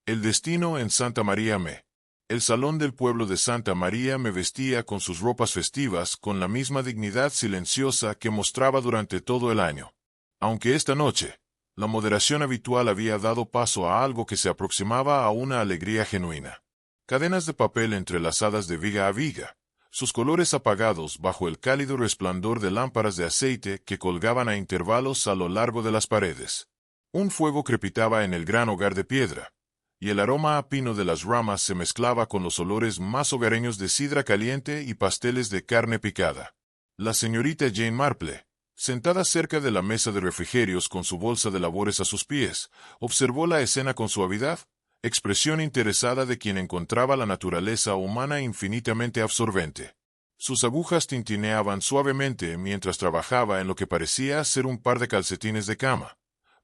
El destino en Santa María me. El salón del pueblo de Santa María me vestía con sus ropas festivas con la misma dignidad silenciosa que mostraba durante todo el año. Aunque esta noche, la moderación habitual había dado paso a algo que se aproximaba a una alegría genuina. Cadenas de papel entrelazadas de viga a viga, sus colores apagados bajo el cálido resplandor de lámparas de aceite que colgaban a intervalos a lo largo de las paredes. Un fuego crepitaba en el gran hogar de piedra, y el aroma a pino de las ramas se mezclaba con los olores más hogareños de sidra caliente y pasteles de carne picada. La señorita Jane Marple, sentada cerca de la mesa de refrigerios con su bolsa de labores a sus pies, observó la escena con suavidad, expresión interesada de quien encontraba la naturaleza humana infinitamente absorbente. Sus agujas tintineaban suavemente mientras trabajaba en lo que parecía ser un par de calcetines de cama,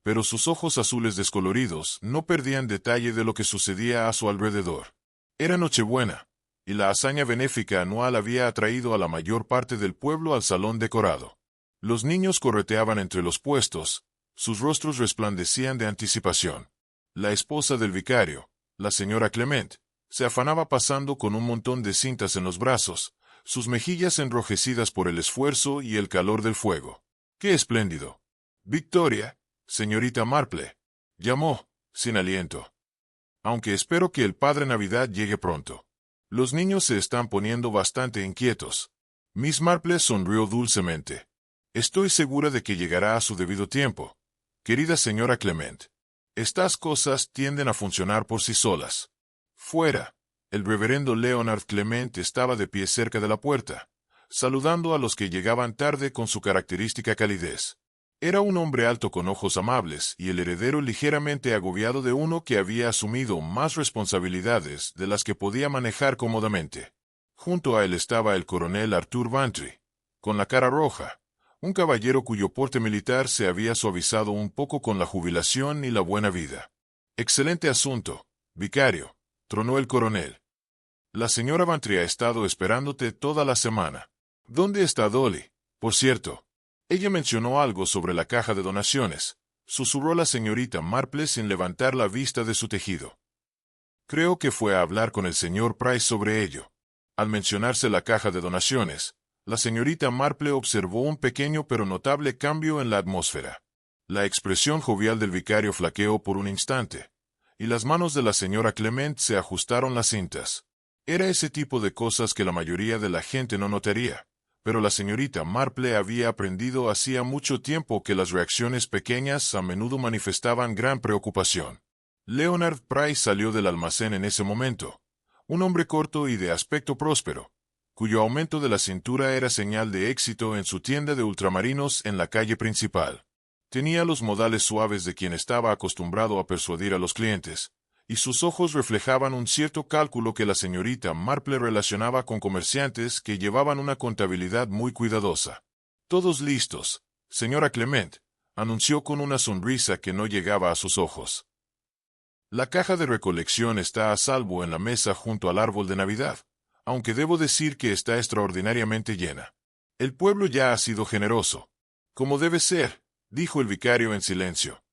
pero sus ojos azules descoloridos no perdían detalle de lo que sucedía a su alrededor. Era Nochebuena, y la hazaña benéfica anual había atraído a la mayor parte del pueblo al salón decorado. Los niños correteaban entre los puestos, sus rostros resplandecían de anticipación. La esposa del vicario, la señora Clement, se afanaba pasando con un montón de cintas en los brazos, sus mejillas enrojecidas por el esfuerzo y el calor del fuego. ¡Qué espléndido! Victoria, señorita Marple, llamó, sin aliento. Aunque espero que el Padre Navidad llegue pronto. Los niños se están poniendo bastante inquietos. Miss Marple sonrió dulcemente. Estoy segura de que llegará a su debido tiempo. Querida señora Clement, estas cosas tienden a funcionar por sí solas. Fuera, el reverendo Leonard Clement estaba de pie cerca de la puerta, saludando a los que llegaban tarde con su característica calidez. Era un hombre alto con ojos amables y el heredero ligeramente agobiado de uno que había asumido más responsabilidades de las que podía manejar cómodamente. Junto a él estaba el coronel Arthur Bantry, con la cara roja, un caballero cuyo porte militar se había suavizado un poco con la jubilación y la buena vida. «Excelente asunto, vicario», tronó el coronel. «La señora Bantry ha estado esperándote toda la semana. ¿Dónde está Dolly? Por cierto, ella mencionó algo sobre la caja de donaciones», susurró la señorita Marple sin levantar la vista de su tejido. «Creo que fue a hablar con el señor Price sobre ello». Al mencionarse la caja de donaciones, la señorita Marple observó un pequeño pero notable cambio en la atmósfera. La expresión jovial del vicario flaqueó por un instante, y las manos de la señora Clement se ajustaron las cintas. Era ese tipo de cosas que la mayoría de la gente no notaría, pero la señorita Marple había aprendido hacía mucho tiempo que las reacciones pequeñas a menudo manifestaban gran preocupación. Leonard Price salió del almacén en ese momento, un hombre corto y de aspecto próspero, cuyo aumento de la cintura era señal de éxito en su tienda de ultramarinos en la calle principal. Tenía los modales suaves de quien estaba acostumbrado a persuadir a los clientes, y sus ojos reflejaban un cierto cálculo que la señorita Marple relacionaba con comerciantes que llevaban una contabilidad muy cuidadosa. «Todos listos, señora Clement», anunció con una sonrisa que no llegaba a sus ojos. «La caja de recolección está a salvo en la mesa junto al árbol de Navidad, aunque debo decir que está extraordinariamente llena. El pueblo ya ha sido generoso. Como debe ser», dijo el vicario en silencio.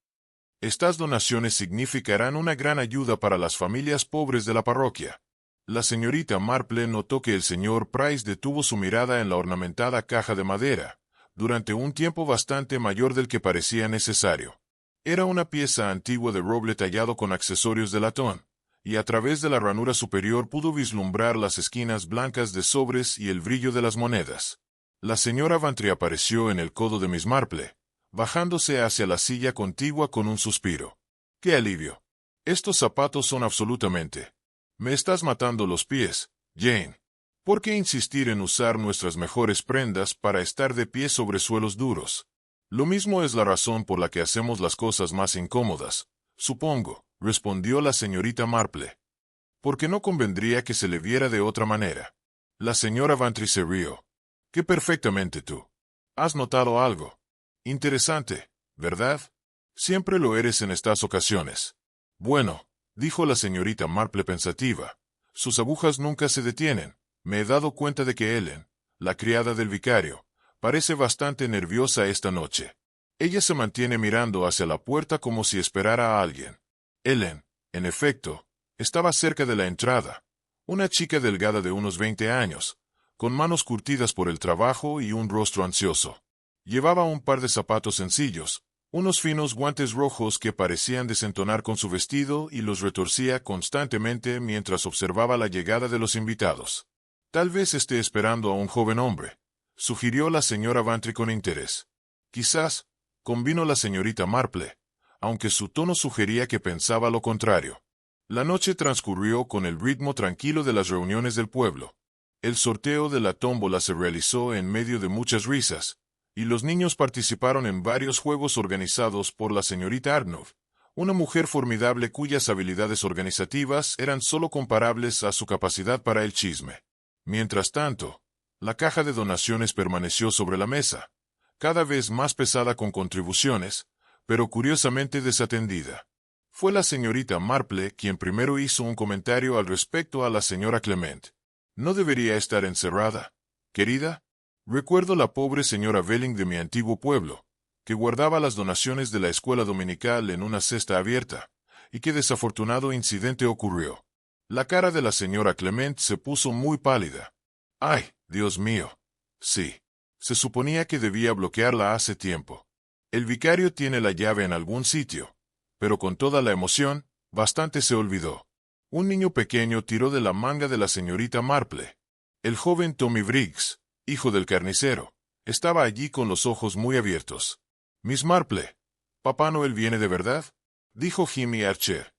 «Estas donaciones significarán una gran ayuda para las familias pobres de la parroquia». La señorita Marple notó que el señor Price detuvo su mirada en la ornamentada caja de madera, durante un tiempo bastante mayor del que parecía necesario. Era una pieza antigua de roble tallado con accesorios de latón, y a través de la ranura superior pudo vislumbrar las esquinas blancas de sobres y el brillo de las monedas. La señora Bantry apareció en el codo de Miss Marple, bajándose hacia la silla contigua con un suspiro. «¡Qué alivio! Estos zapatos son absolutamente... Me estás matando los pies, Jane. ¿Por qué insistir en usar nuestras mejores prendas para estar de pie sobre suelos duros? Lo mismo es la razón por la que hacemos las cosas más incómodas, supongo», respondió la señorita Marple. «Porque no convendría que se le viera de otra manera». La señora Bantry se rió. «¡Qué perfectamente tú! ¿Has notado algo? Interesante, ¿verdad? Siempre lo eres en estas ocasiones». «Bueno», dijo la señorita Marple pensativa, «sus agujas nunca se detienen. Me he dado cuenta de que Ellen, la criada del vicario, parece bastante nerviosa esta noche. Ella se mantiene mirando hacia la puerta como si esperara a alguien». «Ellen», En efecto, estaba cerca de la entrada. Una chica delgada de unos 20 años, con manos curtidas por el trabajo y un rostro ansioso. Llevaba un par de zapatos sencillos, unos finos guantes rojos que parecían desentonar con su vestido y los retorcía constantemente mientras observaba la llegada de los invitados. Tal vez esté esperando a un joven hombre, sugirió la señora Bantry con interés. Quizás, convino la señorita Marple, aunque su tono sugería que pensaba lo contrario. La noche transcurrió con el ritmo tranquilo de las reuniones del pueblo. El sorteo de la tómbola se realizó en medio de muchas risas, y los niños participaron en varios juegos organizados por la señorita Arnott, una mujer formidable cuyas habilidades organizativas eran solo comparables a su capacidad para el chisme. Mientras tanto, la caja de donaciones permaneció sobre la mesa, cada vez más pesada con contribuciones, pero curiosamente desatendida. Fue la señorita Marple quien primero hizo un comentario al respecto a la señora Clement. ¿No debería estar encerrada, querida? Recuerdo la pobre señora Belling de mi antiguo pueblo, que guardaba las donaciones de la escuela dominical en una cesta abierta, y qué desafortunado incidente ocurrió. La cara de la señora Clement se puso muy pálida. ¡Ay, Dios mío! Sí. Se suponía que debía bloquearla hace tiempo. El vicario tiene la llave en algún sitio, pero con toda la emoción, bastante se olvidó. Un niño pequeño tiró de la manga de la señorita Marple. El joven Tommy Briggs, hijo del carnicero, estaba allí con los ojos muy abiertos. «Miss Marple, ¿Papá Noel viene de verdad?», dijo Jimmy Archer.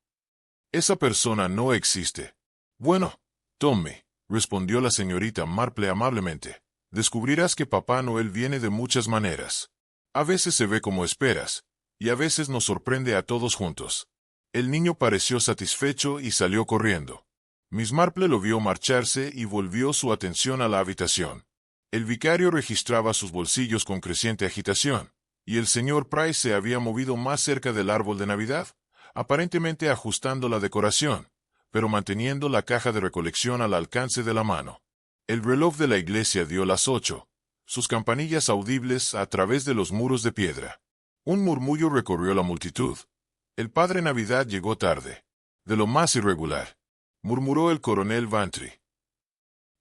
«Esa persona no existe». «Bueno, Tommy», respondió la señorita Marple amablemente, «descubrirás que Papá Noel viene de muchas maneras. A veces se ve como esperas, y a veces nos sorprende a todos juntos». El niño pareció satisfecho y salió corriendo. Miss Marple lo vio marcharse y volvió su atención a la habitación. El vicario registraba sus bolsillos con creciente agitación, y el señor Price se había movido más cerca del árbol de Navidad, aparentemente ajustando la decoración, pero manteniendo la caja de recolección al alcance de la mano. El reloj de la iglesia dio las 8, sus campanillas audibles a través de los muros de piedra. Un murmullo recorrió la multitud. El padre Navidad llegó tarde. De lo más irregular, murmuró el coronel Bantry.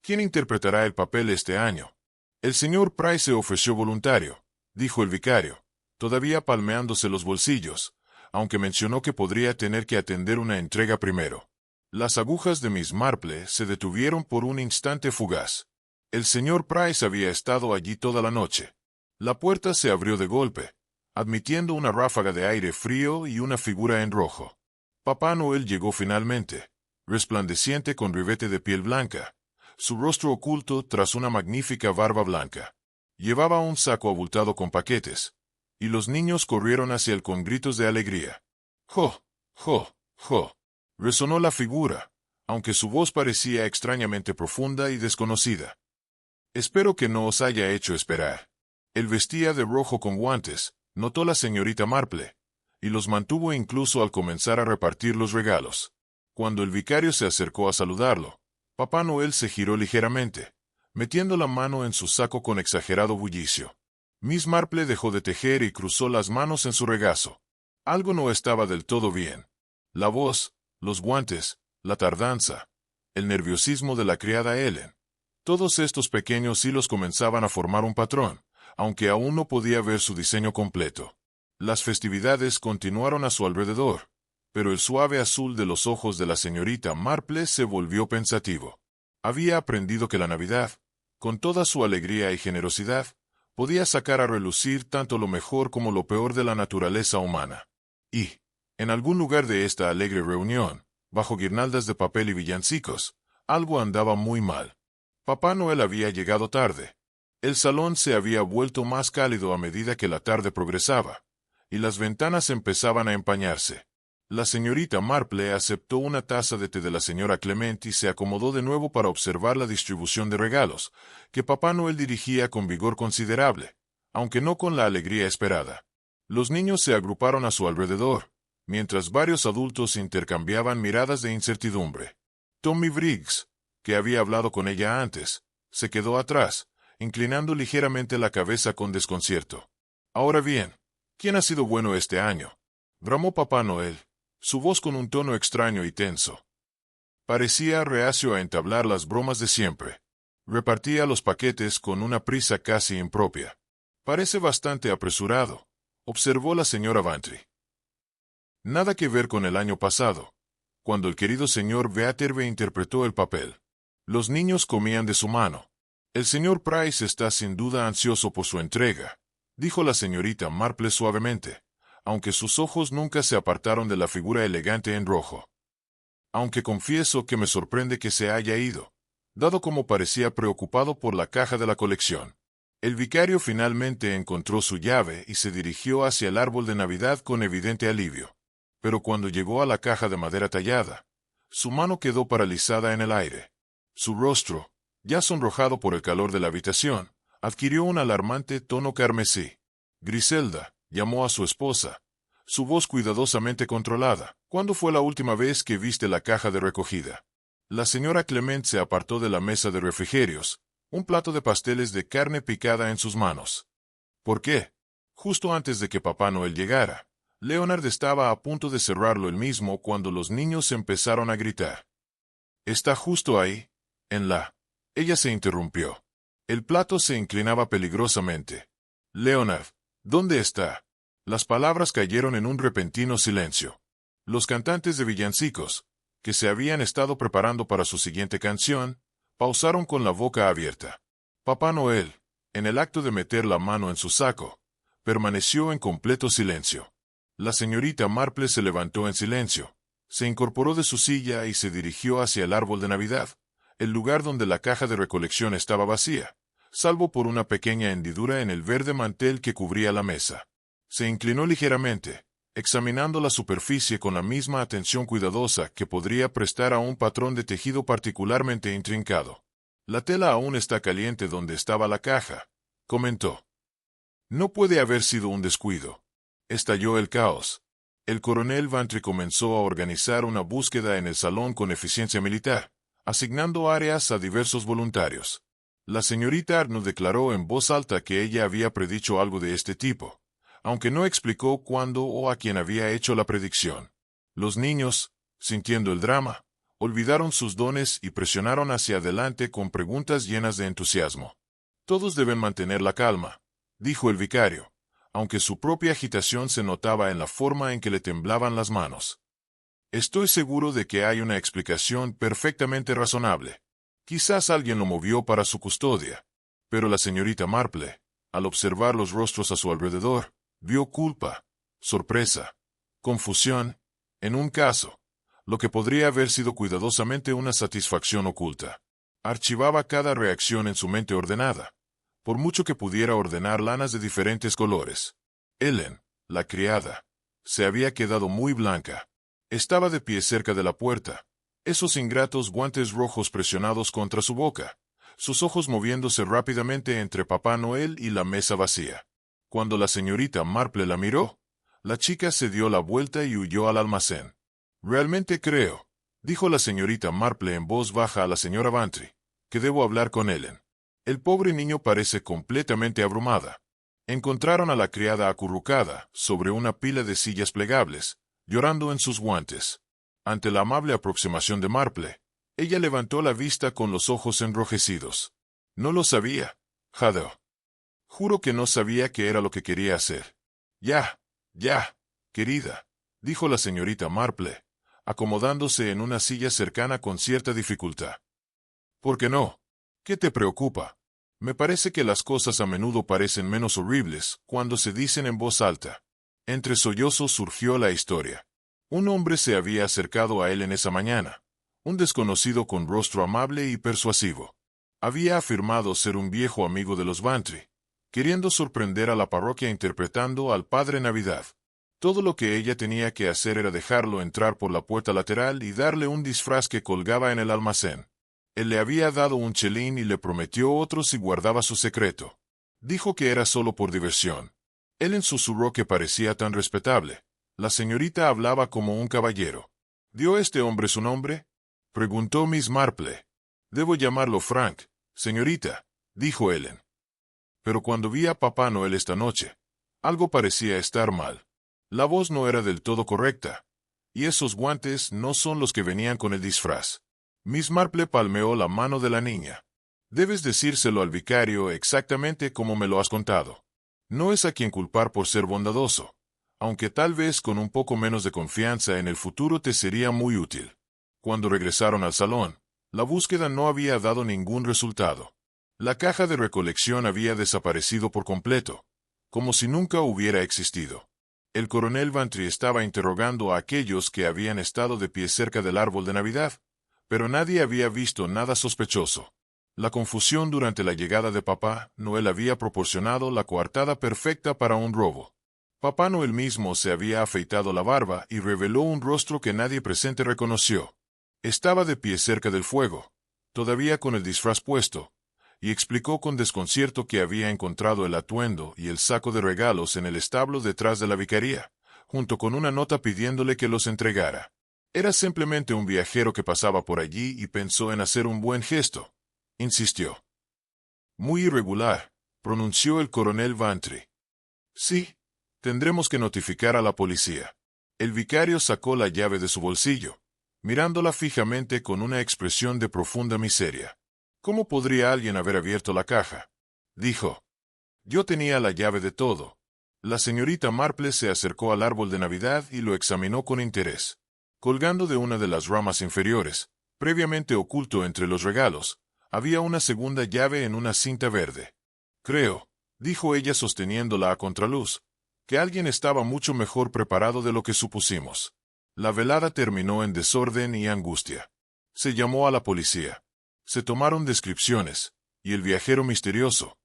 ¿Quién interpretará el papel este año? El señor Price se ofreció voluntario, dijo el vicario, todavía palmeándose los bolsillos, aunque mencionó que podría tener que atender una entrega primero. Las agujas de Miss Marple se detuvieron por un instante fugaz. El señor Price había estado allí toda la noche. La puerta se abrió de golpe, admitiendo una ráfaga de aire frío y una figura en rojo. Papá Noel llegó finalmente, resplandeciente con ribete de piel blanca, su rostro oculto tras una magnífica barba blanca. Llevaba un saco abultado con paquetes, y los niños corrieron hacia él con gritos de alegría. ¡Jo! ¡Jo! ¡Jo! Resonó la figura, aunque su voz parecía extrañamente profunda y desconocida. «Espero que no os haya hecho esperar». Él vestía de rojo con guantes, notó la señorita Marple, y los mantuvo incluso al comenzar a repartir los regalos. Cuando el vicario se acercó a saludarlo, Papá Noel se giró ligeramente, metiendo la mano en su saco con exagerado bullicio. Miss Marple dejó de tejer y cruzó las manos en su regazo. Algo no estaba del todo bien. La voz, los guantes, la tardanza, el nerviosismo de la criada Ellen. Todos estos pequeños hilos comenzaban a formar un patrón, aunque aún no podía ver su diseño completo. Las festividades continuaron a su alrededor, pero el suave azul de los ojos de la señorita Marple se volvió pensativo. Había aprendido que la Navidad, con toda su alegría y generosidad, podía sacar a relucir tanto lo mejor como lo peor de la naturaleza humana. Y, en algún lugar de esta alegre reunión, bajo guirnaldas de papel y villancicos, algo andaba muy mal. Papá Noel había llegado tarde. El salón se había vuelto más cálido a medida que la tarde progresaba, y las ventanas empezaban a empañarse. La señorita Marple aceptó una taza de té de la señora Clement y se acomodó de nuevo para observar la distribución de regalos, que Papá Noel dirigía con vigor considerable, aunque no con la alegría esperada. Los niños se agruparon a su alrededor, mientras varios adultos intercambiaban miradas de incertidumbre. Tommy Briggs, que había hablado con ella antes, se quedó atrás, inclinando ligeramente la cabeza con desconcierto. «Ahora bien, ¿quién ha sido bueno este año?», bramó Papá Noel. su voz con un tono extraño y tenso. Parecía reacio a entablar las bromas de siempre. Repartía los paquetes con una prisa casi impropia. Parece bastante apresurado, observó la señora Bantry. Nada que ver con el año pasado, cuando el querido señor Veaterve interpretó el papel. Los niños comían de su mano. El señor Price está sin duda ansioso por su entrega, dijo la señorita Marple suavemente, aunque sus ojos nunca se apartaron de la figura elegante en rojo. Aunque confieso que me sorprende que se haya ido, dado como parecía preocupado por la caja de la colección. El vicario finalmente encontró su llave y se dirigió hacia el árbol de Navidad con evidente alivio. Pero cuando llegó a la caja de madera tallada, su mano quedó paralizada en el aire. Su rostro, ya sonrojado por el calor de la habitación, adquirió un alarmante tono carmesí. Griselda, llamó a su esposa, su voz cuidadosamente controlada. ¿Cuándo fue la última vez que viste la caja de recogida? La señora Clement se apartó de la mesa de refrigerios, un plato de pasteles de carne picada en sus manos. ¿Por qué? Justo antes de que Papá Noel llegara, Leonard estaba a punto de cerrarlo él mismo cuando los niños empezaron a gritar. «Está justo ahí, en la...». Ella se interrumpió. El plato se inclinaba peligrosamente. «Leonard, ¿dónde está?». Las palabras cayeron en un repentino silencio. Los cantantes de villancicos, que se habían estado preparando para su siguiente canción, pausaron con la boca abierta. Papá Noel, en el acto de meter la mano en su saco, permaneció en completo silencio. La señorita Marple se levantó en silencio, se incorporó de su silla y se dirigió hacia el árbol de Navidad, el lugar donde la caja de recolección estaba vacía, salvo por una pequeña hendidura en el verde mantel que cubría la mesa. Se inclinó ligeramente, examinando la superficie con la misma atención cuidadosa que podría prestar a un patrón de tejido particularmente intrincado. «La tela aún está caliente donde estaba la caja», comentó. «No puede haber sido un descuido». Estalló el caos. El coronel Bantry comenzó a organizar una búsqueda en el salón con eficiencia militar, asignando áreas a diversos voluntarios. La señorita Arnold declaró en voz alta que ella había predicho algo de este tipo, aunque no explicó cuándo o a quién había hecho la predicción. Los niños, sintiendo el drama, olvidaron sus dones y presionaron hacia adelante con preguntas llenas de entusiasmo. «Todos deben mantener la calma», dijo el vicario, aunque su propia agitación se notaba en la forma en que le temblaban las manos. «Estoy seguro de que hay una explicación perfectamente razonable. Quizás alguien lo movió para su custodia». Pero la señorita Marple, al observar los rostros a su alrededor, vio culpa, sorpresa, confusión, en un caso, lo que podría haber sido cuidadosamente una satisfacción oculta. Archivaba cada reacción en su mente ordenada, por mucho que pudiera ordenar lanas de diferentes colores. Ellen, la criada, se había quedado muy blanca. Estaba de pie cerca de la puerta, esos ingratos guantes rojos presionados contra su boca, sus ojos moviéndose rápidamente entre Papá Noel y la mesa vacía. Cuando la señorita Marple la miró, la chica se dio la vuelta y huyó al almacén. «Realmente creo», dijo la señorita Marple en voz baja a la señora Bantry, «que debo hablar con Ellen. El pobre niño parece completamente abrumada». Encontraron a la criada acurrucada sobre una pila de sillas plegables, llorando en sus guantes. Ante la amable aproximación de Marple, ella levantó la vista con los ojos enrojecidos. «No lo sabía, Jado. Juro que no sabía qué era lo que quería hacer». Ya, querida», dijo la señorita Marple, acomodándose en una silla cercana con cierta dificultad. «¿Por qué no? ¿Qué te preocupa? Me parece que las cosas a menudo parecen menos horribles cuando se dicen en voz alta». Entre sollozos surgió la historia. Un hombre se había acercado a él en esa mañana, un desconocido con rostro amable y persuasivo. Había afirmado ser un viejo amigo de los Bantry, queriendo sorprender a la parroquia interpretando al Padre Navidad. Todo lo que ella tenía que hacer era dejarlo entrar por la puerta lateral y darle un disfraz que colgaba en el almacén. Él le había dado un chelín y le prometió otro si guardaba su secreto. Dijo que era solo por diversión. Ellen susurró que parecía tan respetable. La señorita hablaba como un caballero. ¿Dio este hombre su nombre?, preguntó Miss Marple. «Debo llamarlo Frank, señorita», dijo Ellen. «Pero cuando vi a Papá Noel esta noche, algo parecía estar mal. La voz no era del todo correcta. Y esos guantes no son los que venían con el disfraz. Miss Marple palmeó la mano de la niña. Debes decírselo al vicario exactamente como me lo has contado. No es a quien culpar por ser bondadoso, aunque tal vez con un poco menos de confianza en el futuro te sería muy útil. Cuando regresaron al salón, la búsqueda no había dado ningún resultado. La caja de recolección había desaparecido por completo, como si nunca hubiera existido. El coronel Vantry estaba interrogando a aquellos que habían estado de pie cerca del árbol de Navidad, pero nadie había visto nada sospechoso. La confusión durante la llegada de Papá Noel había proporcionado la coartada perfecta para un robo. Papá Noel mismo se había afeitado la barba y reveló un rostro que nadie presente reconoció. Estaba de pie cerca del fuego, todavía con el disfraz puesto, y explicó con desconcierto que había encontrado el atuendo y el saco de regalos en el establo detrás de la vicaría, junto con una nota pidiéndole que los entregara. Era simplemente un viajero que pasaba por allí y pensó en hacer un buen gesto, insistió. Muy irregular, pronunció el coronel Vantry. Sí, tendremos que notificar a la policía. El vicario sacó la llave de su bolsillo, mirándola fijamente con una expresión de profunda miseria. ¿Cómo podría alguien haber abierto la caja? Dijo. Yo tenía la llave de todo. La señorita Marple se acercó al árbol de Navidad y lo examinó con interés. Colgando de una de las ramas inferiores, previamente oculto entre los regalos, había una segunda llave en una cinta verde. Creo, dijo ella sosteniéndola a contraluz, que alguien estaba mucho mejor preparado de lo que supusimos. La velada terminó en desorden y angustia. Se llamó a la policía. Se tomaron descripciones, y el viajero misterioso,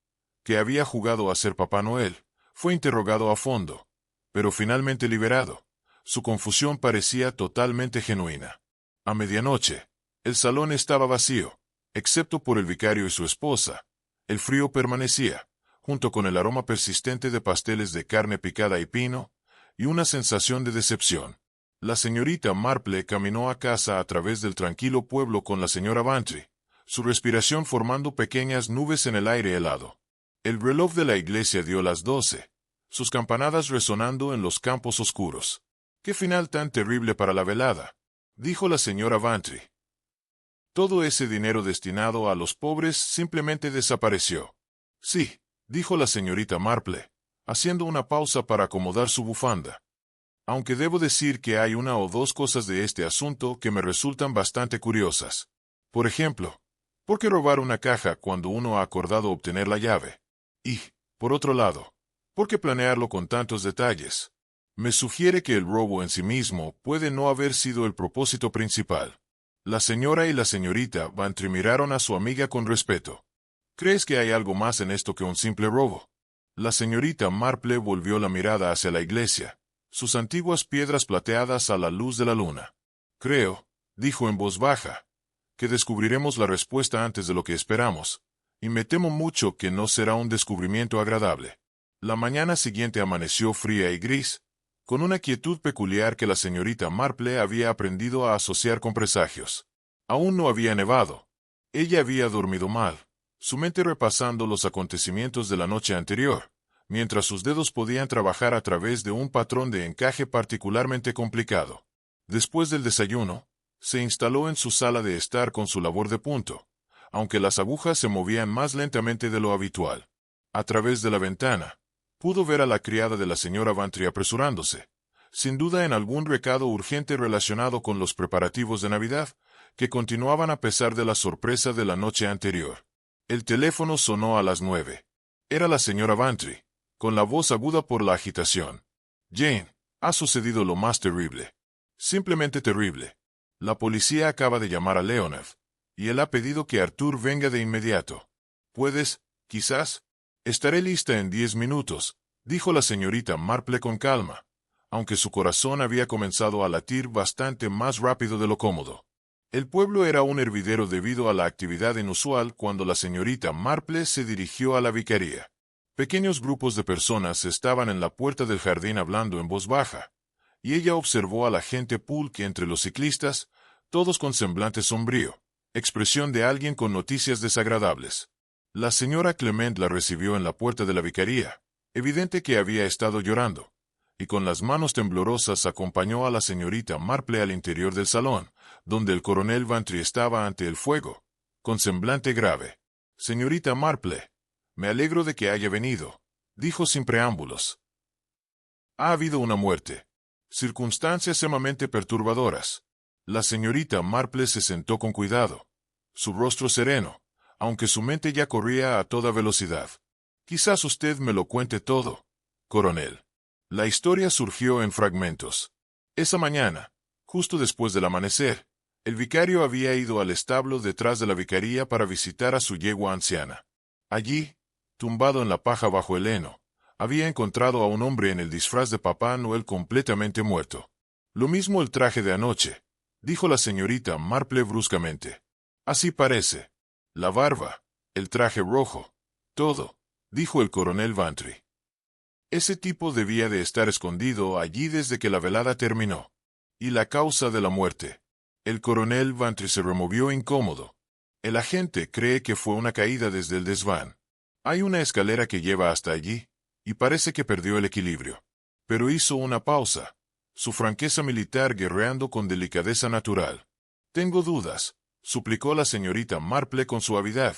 que había jugado a ser Papá Noel, fue interrogado a fondo, pero finalmente liberado. Su confusión parecía totalmente genuina. A medianoche, el salón estaba vacío, excepto por el vicario y su esposa. El frío permanecía, junto con el aroma persistente de pasteles de carne picada y pino, y una sensación de decepción. La señorita Marple caminó a casa a través del tranquilo pueblo con la señora Vantry, su respiración formando pequeñas nubes en el aire helado. El reloj de la iglesia dio las 12, sus campanadas resonando en los campos oscuros. «¡Qué final tan terrible para la velada!», dijo la señora Vantry. Todo ese dinero destinado a los pobres simplemente desapareció. Sí, dijo la señorita Marple, haciendo una pausa para acomodar su bufanda. Aunque debo decir que hay una o dos cosas de este asunto que me resultan bastante curiosas. Por ejemplo, ¿por qué robar una caja cuando uno ha acordado obtener la llave? Y, por otro lado, ¿por qué planearlo con tantos detalles? Me sugiere que el robo en sí mismo puede no haber sido el propósito principal. La señora y la señorita Vantry miraron a su amiga con respeto. ¿Crees que hay algo más en esto que un simple robo? La señorita Marple volvió la mirada hacia la iglesia, sus antiguas piedras plateadas a la luz de la luna. Creo, dijo en voz baja, que descubriremos la respuesta antes de lo que esperamos, y me temo mucho que no será un descubrimiento agradable. La mañana siguiente amaneció fría y gris, con una quietud peculiar que la señorita Marple había aprendido a asociar con presagios. Aún no había nevado. Ella había dormido mal, su mente repasando los acontecimientos de la noche anterior, mientras sus dedos podían trabajar a través de un patrón de encaje particularmente complicado. Después del desayuno, se instaló en su sala de estar con su labor de punto, aunque las agujas se movían más lentamente de lo habitual. A través de la ventana, pudo ver a la criada de la señora Vantry apresurándose, sin duda en algún recado urgente relacionado con los preparativos de Navidad, que continuaban a pesar de la sorpresa de la noche anterior. El teléfono sonó a las 9. Era la señora Vantry, con la voz aguda por la agitación. Jane, ha sucedido lo más terrible. Simplemente terrible. La policía acaba de llamar a Leonard, y él ha pedido que Arthur venga de inmediato. ¿Puedes, quizás? Estaré lista en 10 minutos, dijo la señorita Marple con calma, aunque su corazón había comenzado a latir bastante más rápido de lo cómodo. El pueblo era un hervidero debido a la actividad inusual cuando la señorita Marple se dirigió a la vicaría. Pequeños grupos de personas estaban en la puerta del jardín hablando en voz baja, y ella observó a la gente pulque entre los ciclistas, todos con semblante sombrío, expresión de alguien con noticias desagradables. La señora Clement la recibió en la puerta de la vicaría, evidente que había estado llorando, y con las manos temblorosas acompañó a la señorita Marple al interior del salón, donde el coronel Vantry estaba ante el fuego, con semblante grave. «Señorita Marple, me alegro de que haya venido», dijo sin preámbulos. «Ha habido una muerte. Circunstancias sumamente perturbadoras». La señorita Marple se sentó con cuidado, su rostro sereno, aunque su mente ya corría a toda velocidad. «Quizás usted me lo cuente todo, coronel». La historia surgió en fragmentos. Esa mañana, justo después del amanecer, el vicario había ido al establo detrás de la vicaría para visitar a su yegua anciana. Allí, tumbado en la paja bajo el heno, había encontrado a un hombre en el disfraz de Papá Noel completamente muerto. «Lo mismo el traje de anoche», dijo la señorita Marple bruscamente. «Así parece. La barba, el traje rojo, todo», dijo el coronel Vantry. «Ese tipo debía de estar escondido allí desde que la velada terminó. ¿Y la causa de la muerte?». El coronel Vantry se removió incómodo. «El agente cree que fue una caída desde el desván. Hay una escalera que lleva hasta allí, y parece que perdió el equilibrio». Pero hizo una pausa, su franqueza militar guerreando con delicadeza natural. «Tengo dudas», suplicó la señorita Marple con suavidad.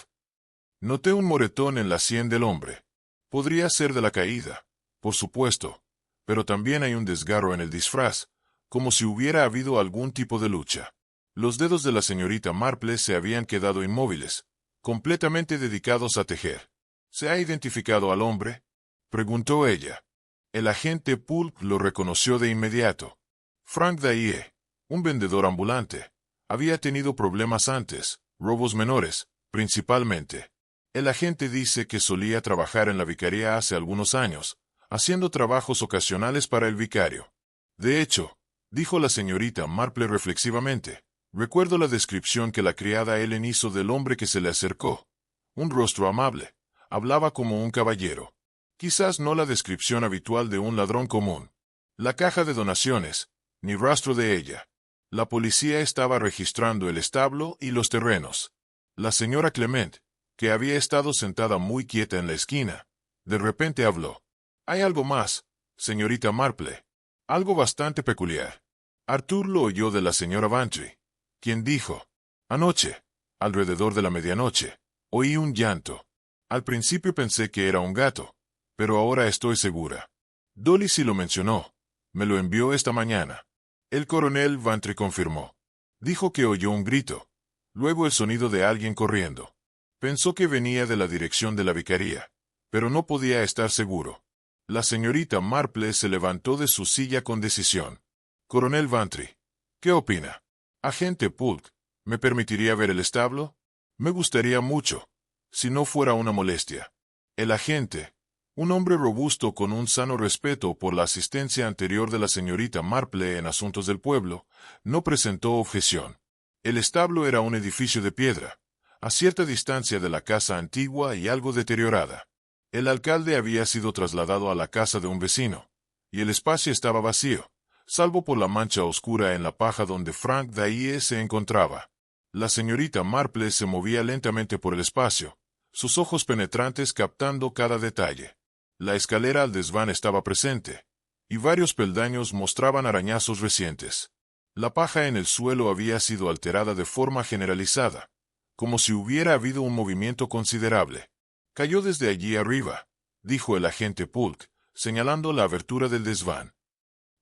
«Noté un moretón en la sien del hombre. Podría ser de la caída, por supuesto, pero también hay un desgarro en el disfraz, como si hubiera habido algún tipo de lucha». Los dedos de la señorita Marple se habían quedado inmóviles, completamente dedicados a tejer. «¿Se ha identificado al hombre?», preguntó ella. El agente Pulk lo reconoció de inmediato. Frank Daaye, un vendedor ambulante. Había tenido problemas antes, robos menores, principalmente. El agente dice que solía trabajar en la vicaría hace algunos años, haciendo trabajos ocasionales para el vicario. «De hecho», dijo la señorita Marple reflexivamente, «recuerdo la descripción que la criada Ellen hizo del hombre que se le acercó. Un rostro amable. Hablaba como un caballero. Quizás no la descripción habitual de un ladrón común. La caja de donaciones, ni rastro de ella. La policía estaba registrando el establo y los terrenos. La señora Clement, que había estado sentada muy quieta en la esquina, de repente habló. «Hay algo más, señorita Marple. Algo bastante peculiar». Arthur lo oyó de la señora Vantry, quien dijo: «Anoche, alrededor de la medianoche, oí un llanto. Al principio pensé que era un gato, pero ahora estoy segura. Dolly sí lo mencionó. Me lo envió esta mañana». El coronel Vantry confirmó. Dijo que oyó un grito, luego el sonido de alguien corriendo. Pensó que venía de la dirección de la vicaría, pero no podía estar seguro. La señorita Marple se levantó de su silla con decisión. «Coronel Vantry, ¿qué opina?» «Agente Pulk, ¿me permitiría ver el establo?» «Me gustaría mucho, si no fuera una molestia». El agente, un hombre robusto con un sano respeto por la asistencia anterior de la señorita Marple en asuntos del pueblo, no presentó objeción. El establo era un edificio de piedra, a cierta distancia de la casa antigua y algo deteriorada. El alcalde había sido trasladado a la casa de un vecino, y el espacio estaba vacío, salvo por la mancha oscura en la paja donde Frank Daaye se encontraba. La señorita Marple se movía lentamente por el espacio, sus ojos penetrantes captando cada detalle. La escalera al desván estaba presente, y varios peldaños mostraban arañazos recientes. La paja en el suelo había sido alterada de forma generalizada, como si hubiera habido un movimiento considerable. «Cayó desde allí arriba», dijo el agente Pulk, señalando la abertura del desván.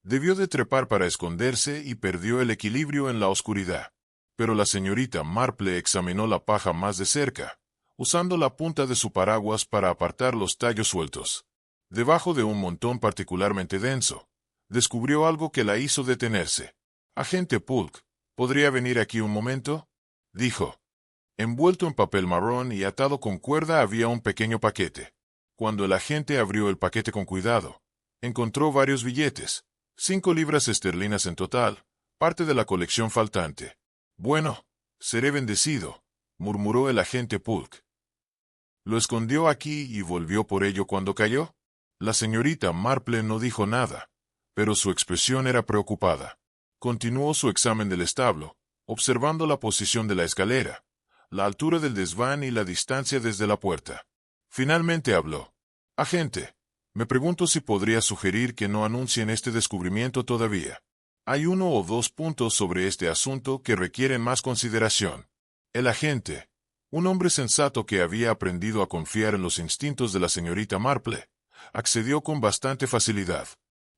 «Debió de trepar para esconderse y perdió el equilibrio en la oscuridad». Pero la señorita Marple examinó la paja más de cerca, usando la punta de su paraguas para apartar los tallos sueltos. Debajo de un montón particularmente denso, descubrió algo que la hizo detenerse. «Agente Pulk, ¿podría venir aquí un momento?», dijo. Envuelto en papel marrón y atado con cuerda había un pequeño paquete. Cuando el agente abrió el paquete con cuidado, encontró varios billetes, 5 libras esterlinas en total, parte de la colección faltante. «Bueno, seré bendecido», murmuró el agente Pulk. «¿Lo escondió aquí y volvió por ello cuando cayó?». La señorita Marple no dijo nada, pero su expresión era preocupada. Continuó su examen del establo, observando la posición de la escalera, la altura del desván y la distancia desde la puerta. Finalmente habló. «Agente, Me pregunto si podría sugerir que no anuncien este descubrimiento todavía. Hay 1 o 2 puntos sobre este asunto que requieren más consideración. El agente, un hombre sensato que había aprendido a confiar en los instintos de la señorita Marple, accedió con bastante facilidad.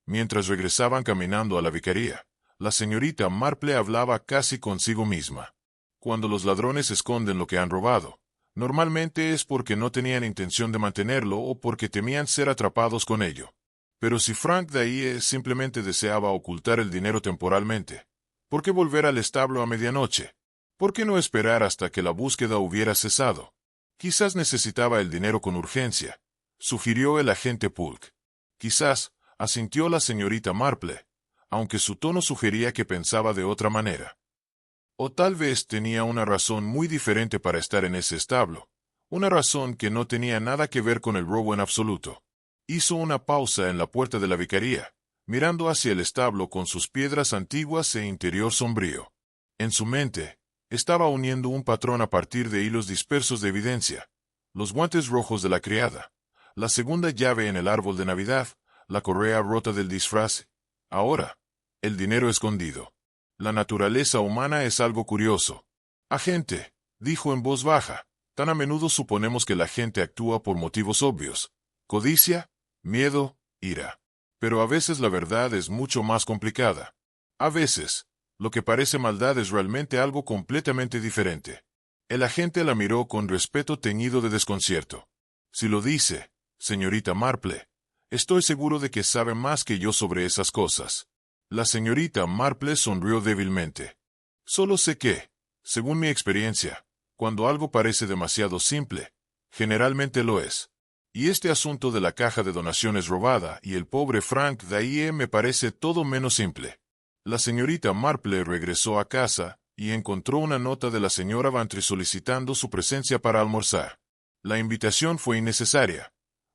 Mientras regresaban caminando a la vicaría, la señorita Marple hablaba casi consigo misma. Cuando los ladrones esconden lo que han robado, normalmente es porque no tenían intención de mantenerlo o porque temían ser atrapados con ello. Pero si Frank Daye simplemente deseaba ocultar el dinero temporalmente, ¿por qué volver al establo a medianoche? ¿Por qué no esperar hasta que la búsqueda hubiera cesado? Quizás necesitaba el dinero con urgencia, sugirió el agente Polk. Quizás, asintió la señorita Marple, aunque su tono sugería que pensaba de otra manera. O tal vez tenía una razón muy diferente para estar en ese establo, una razón que no tenía nada que ver con el robo en absoluto. Hizo una pausa en la puerta de la vicaría, mirando hacia el establo con sus piedras antiguas e interior sombrío. En su mente, estaba uniendo un patrón a partir de hilos dispersos de evidencia: los guantes rojos de la criada, la segunda llave en el árbol de Navidad, la correa rota del disfraz. Ahora, el dinero escondido. La naturaleza humana es algo curioso. Agente, dijo en voz baja, tan a menudo suponemos que la gente actúa por motivos obvios: codicia, miedo, ira. Pero a veces la verdad es mucho más complicada. A veces, lo que parece maldad es realmente algo completamente diferente. El agente la miró con respeto teñido de desconcierto. Si lo dice, señorita Marple, estoy seguro de que sabe más que yo sobre esas cosas. La señorita Marple sonrió débilmente. Solo sé que, según mi experiencia, cuando algo parece demasiado simple, generalmente lo es. Y este asunto de la caja de donaciones robada y el pobre Frank Daye me parece todo menos simple. La señorita Marple regresó a casa y encontró una nota de la señora Bantry solicitando su presencia para almorzar. La invitación fue innecesaria.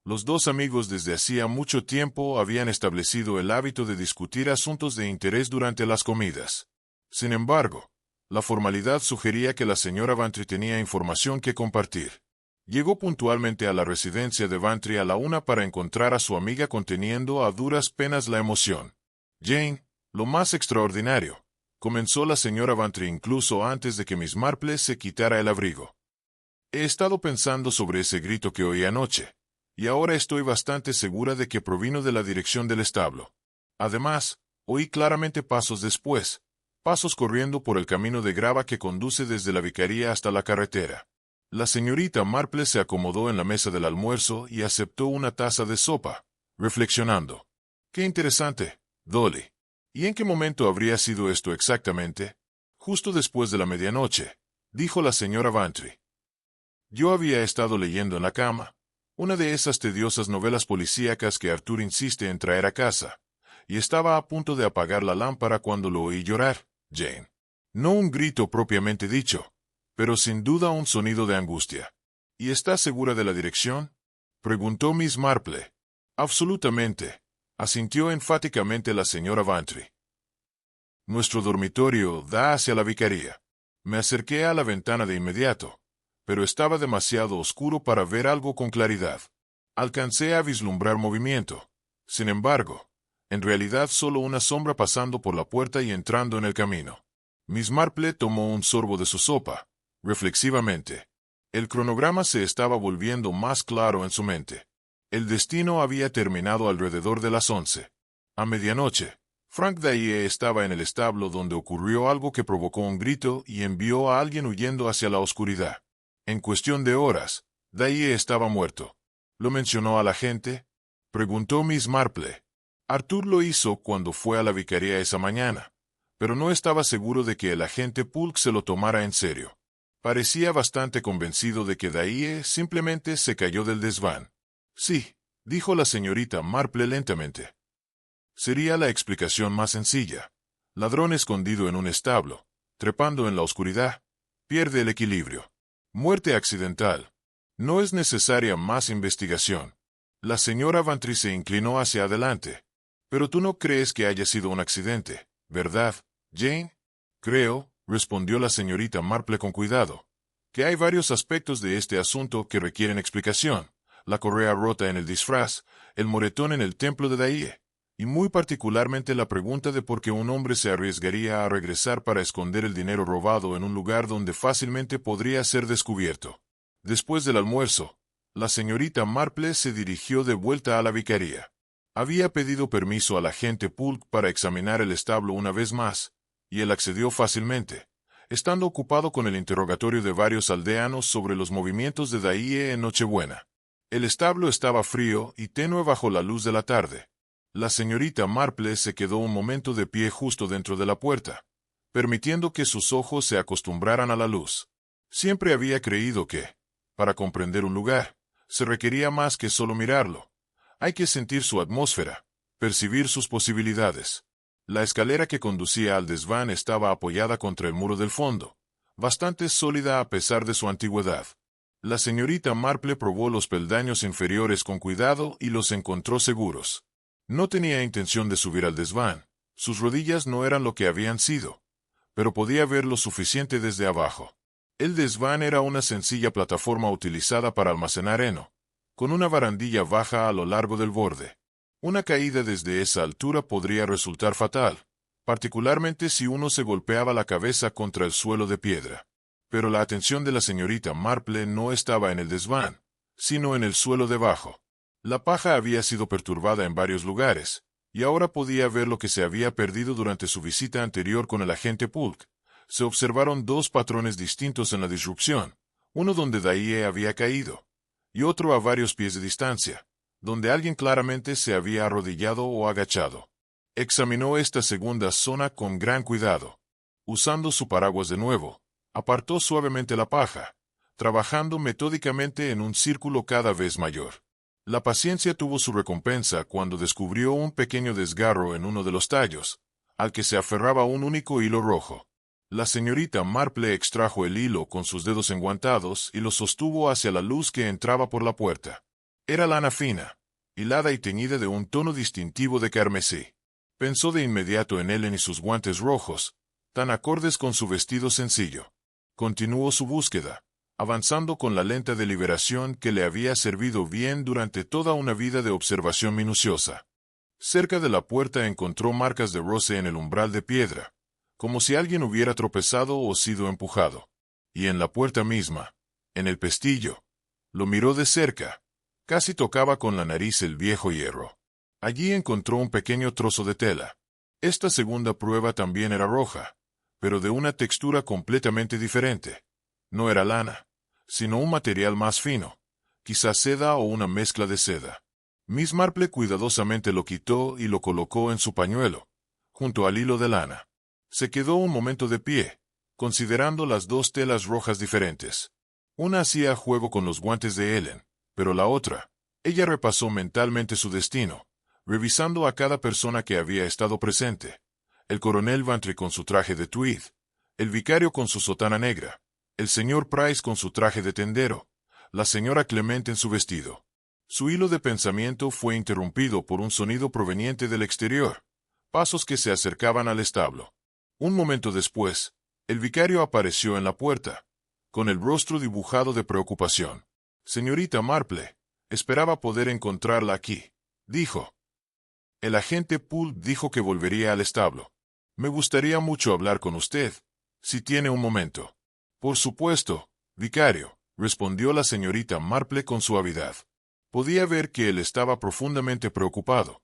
Los dos amigos desde hacía mucho tiempo habían establecido el hábito de discutir asuntos de interés durante las comidas. Sin embargo, la formalidad sugería que la señora Bantry tenía información que compartir. Llegó puntualmente a la residencia de Bantry a la 1 para encontrar a su amiga conteniendo a duras penas la emoción. Jane, lo más extraordinario, comenzó la señora Bantry incluso antes de que Miss Marple se quitara el abrigo. He estado pensando sobre ese grito que oí anoche, y ahora estoy bastante segura de que provino de la dirección del establo. Además, oí claramente pasos después, pasos corriendo por el camino de grava que conduce desde la vicaría hasta la carretera. La señorita Marple se acomodó en la mesa del almuerzo y aceptó una taza de sopa, reflexionando. ¡Qué interesante, Dolly! ¿Y en qué momento habría sido esto exactamente? Justo después de la medianoche, dijo la señora Bantry. Yo había estado leyendo en la cama una de esas tediosas novelas policíacas que Arthur insiste en traer a casa, y estaba a punto de apagar la lámpara cuando lo oí llorar, Jane. No un grito propiamente dicho, pero sin duda un sonido de angustia. ¿Y estás segura de la dirección?, preguntó Miss Marple. Absolutamente, asintió enfáticamente la señora Bantry. Nuestro dormitorio da hacia la vicaría. Me acerqué a la ventana de inmediato, pero estaba demasiado oscuro para ver algo con claridad. Alcancé a vislumbrar movimiento. Sin embargo, en realidad solo una sombra pasando por la puerta y entrando en el camino. Miss Marple tomó un sorbo de su sopa, reflexivamente. El cronograma se estaba volviendo más claro en su mente. El destino había terminado alrededor de las 11. A medianoche, Frank Daye estaba en el establo donde ocurrió algo que provocó un grito y envió a alguien huyendo hacia la oscuridad. En cuestión de horas, Daye estaba muerto. ¿Lo mencionó a la gente?, preguntó Miss Marple. Arthur lo hizo cuando fue a la vicaría esa mañana, pero no estaba seguro de que el agente Polk se lo tomara en serio. Parecía bastante convencido de que Daye simplemente se cayó del desván. Sí, dijo la señorita Marple lentamente. Sería la explicación más sencilla. Ladrón escondido en un establo, trepando en la oscuridad, pierde el equilibrio. Muerte accidental. No es necesaria más investigación. La señora Bantry se inclinó hacia adelante. Pero tú no crees que haya sido un accidente, ¿verdad, Jane? Creo, respondió la señorita Marple con cuidado, que hay varios aspectos de este asunto que requieren explicación, la correa rota en el disfraz, el moretón en el templo de Daiye, y muy particularmente la pregunta de por qué un hombre se arriesgaría a regresar para esconder el dinero robado en un lugar donde fácilmente podría ser descubierto. Después del almuerzo, la señorita Marple se dirigió de vuelta a la vicaría. Había pedido permiso al agente Polk para examinar el establo una vez más, y él accedió fácilmente, estando ocupado con el interrogatorio de varios aldeanos sobre los movimientos de Daiye en Nochebuena. El establo estaba frío y tenue bajo la luz de la tarde. La señorita Marple se quedó un momento de pie justo dentro de la puerta, permitiendo que sus ojos se acostumbraran a la luz. Siempre había creído que, para comprender un lugar, se requería más que solo mirarlo. Hay que sentir su atmósfera, percibir sus posibilidades. La escalera que conducía al desván estaba apoyada contra el muro del fondo, bastante sólida a pesar de su antigüedad. La señorita Marple probó los peldaños inferiores con cuidado y los encontró seguros. No tenía intención de subir al desván, sus rodillas no eran lo que habían sido, pero podía ver lo suficiente desde abajo. El desván era una sencilla plataforma utilizada para almacenar heno, con una barandilla baja a lo largo del borde. Una caída desde esa altura podría resultar fatal, particularmente si uno se golpeaba la cabeza contra el suelo de piedra. Pero la atención de la señorita Marple no estaba en el desván, sino en el suelo debajo. La paja había sido perturbada en varios lugares, y ahora podía ver lo que se había perdido durante su visita anterior con el agente Polk. Se observaron dos patrones distintos en la disrupción, uno donde Daiye había caído, y otro a varios pies de distancia, donde alguien claramente se había arrodillado o agachado. Examinó esta segunda zona con gran cuidado. Usando su paraguas de nuevo, apartó suavemente la paja, trabajando metódicamente en un círculo cada vez mayor. La paciencia tuvo su recompensa cuando descubrió un pequeño desgarro en uno de los tallos, al que se aferraba un único hilo rojo. La señorita Marple extrajo el hilo con sus dedos enguantados y lo sostuvo hacia la luz que entraba por la puerta. Era lana fina, hilada y teñida de un tono distintivo de carmesí. Pensó de inmediato en Ellen y sus guantes rojos, tan acordes con su vestido sencillo. Continuó su búsqueda, avanzando con la lenta deliberación que le había servido bien durante toda una vida de observación minuciosa. Cerca de la puerta encontró marcas de roce en el umbral de piedra, como si alguien hubiera tropezado o sido empujado. Y en la puerta misma, en el pestillo, lo miró de cerca, casi tocaba con la nariz el viejo hierro. Allí encontró un pequeño trozo de tela. Esta segunda prueba también era roja, pero de una textura completamente diferente. No era lana, sino un material más fino, quizás seda o una mezcla de seda. Miss Marple cuidadosamente lo quitó y lo colocó en su pañuelo, junto al hilo de lana. Se quedó un momento de pie, considerando las dos telas rojas diferentes. Una hacía juego con los guantes de Ellen, pero la otra, ella repasó mentalmente su destino, revisando a cada persona que había estado presente. El coronel Vantry con su traje de tweed, el vicario con su sotana negra, el señor Price con su traje de tendero, la señora Clement en su vestido. Su hilo de pensamiento fue interrumpido por un sonido proveniente del exterior, pasos que se acercaban al establo. Un momento después, el vicario apareció en la puerta, con el rostro dibujado de preocupación. Señorita Marple, esperaba poder encontrarla aquí, dijo. El agente Poole dijo que volvería al establo. Me gustaría mucho hablar con usted, si tiene un momento. Por supuesto, vicario, respondió la señorita Marple con suavidad. Podía ver que él estaba profundamente preocupado.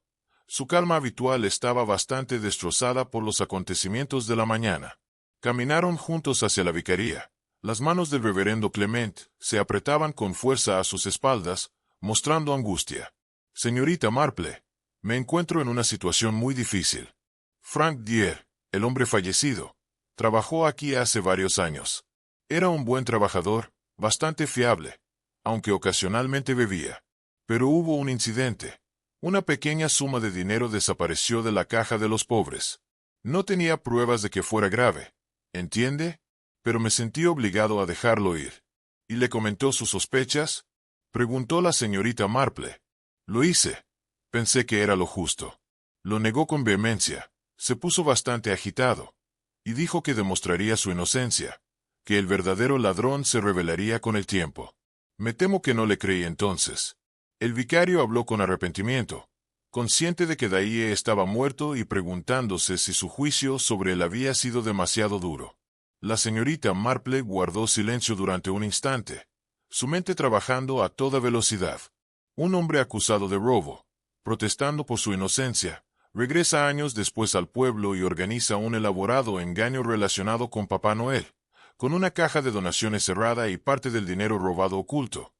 Su calma habitual estaba bastante destrozada por los acontecimientos de la mañana. Caminaron juntos hacia la vicaría. Las manos del reverendo Clement se apretaban con fuerza a sus espaldas, mostrando angustia. Señorita Marple, me encuentro en una situación muy difícil. Frank Dier, el hombre fallecido, trabajó aquí hace varios años. Era un buen trabajador, bastante fiable, aunque ocasionalmente bebía. Pero hubo un incidente. Una pequeña suma de dinero desapareció de la caja de los pobres. No tenía pruebas de que fuera grave, ¿entiende? Pero me sentí obligado a dejarlo ir. ¿Y le comentó sus sospechas? Preguntó la señorita Marple. Lo hice. Pensé que era lo justo. Lo negó con vehemencia. Se puso bastante agitado. Y dijo que demostraría su inocencia, que el verdadero ladrón se revelaría con el tiempo. Me temo que no le creí entonces. El vicario habló con arrepentimiento, consciente de que Dahlie estaba muerto y preguntándose si su juicio sobre él había sido demasiado duro. La señorita Marple guardó silencio durante un instante, su mente trabajando a toda velocidad. Un hombre acusado de robo, protestando por su inocencia, regresa años después al pueblo y organiza un elaborado engaño relacionado con Papá Noel, con una caja de donaciones cerrada y parte del dinero robado oculto,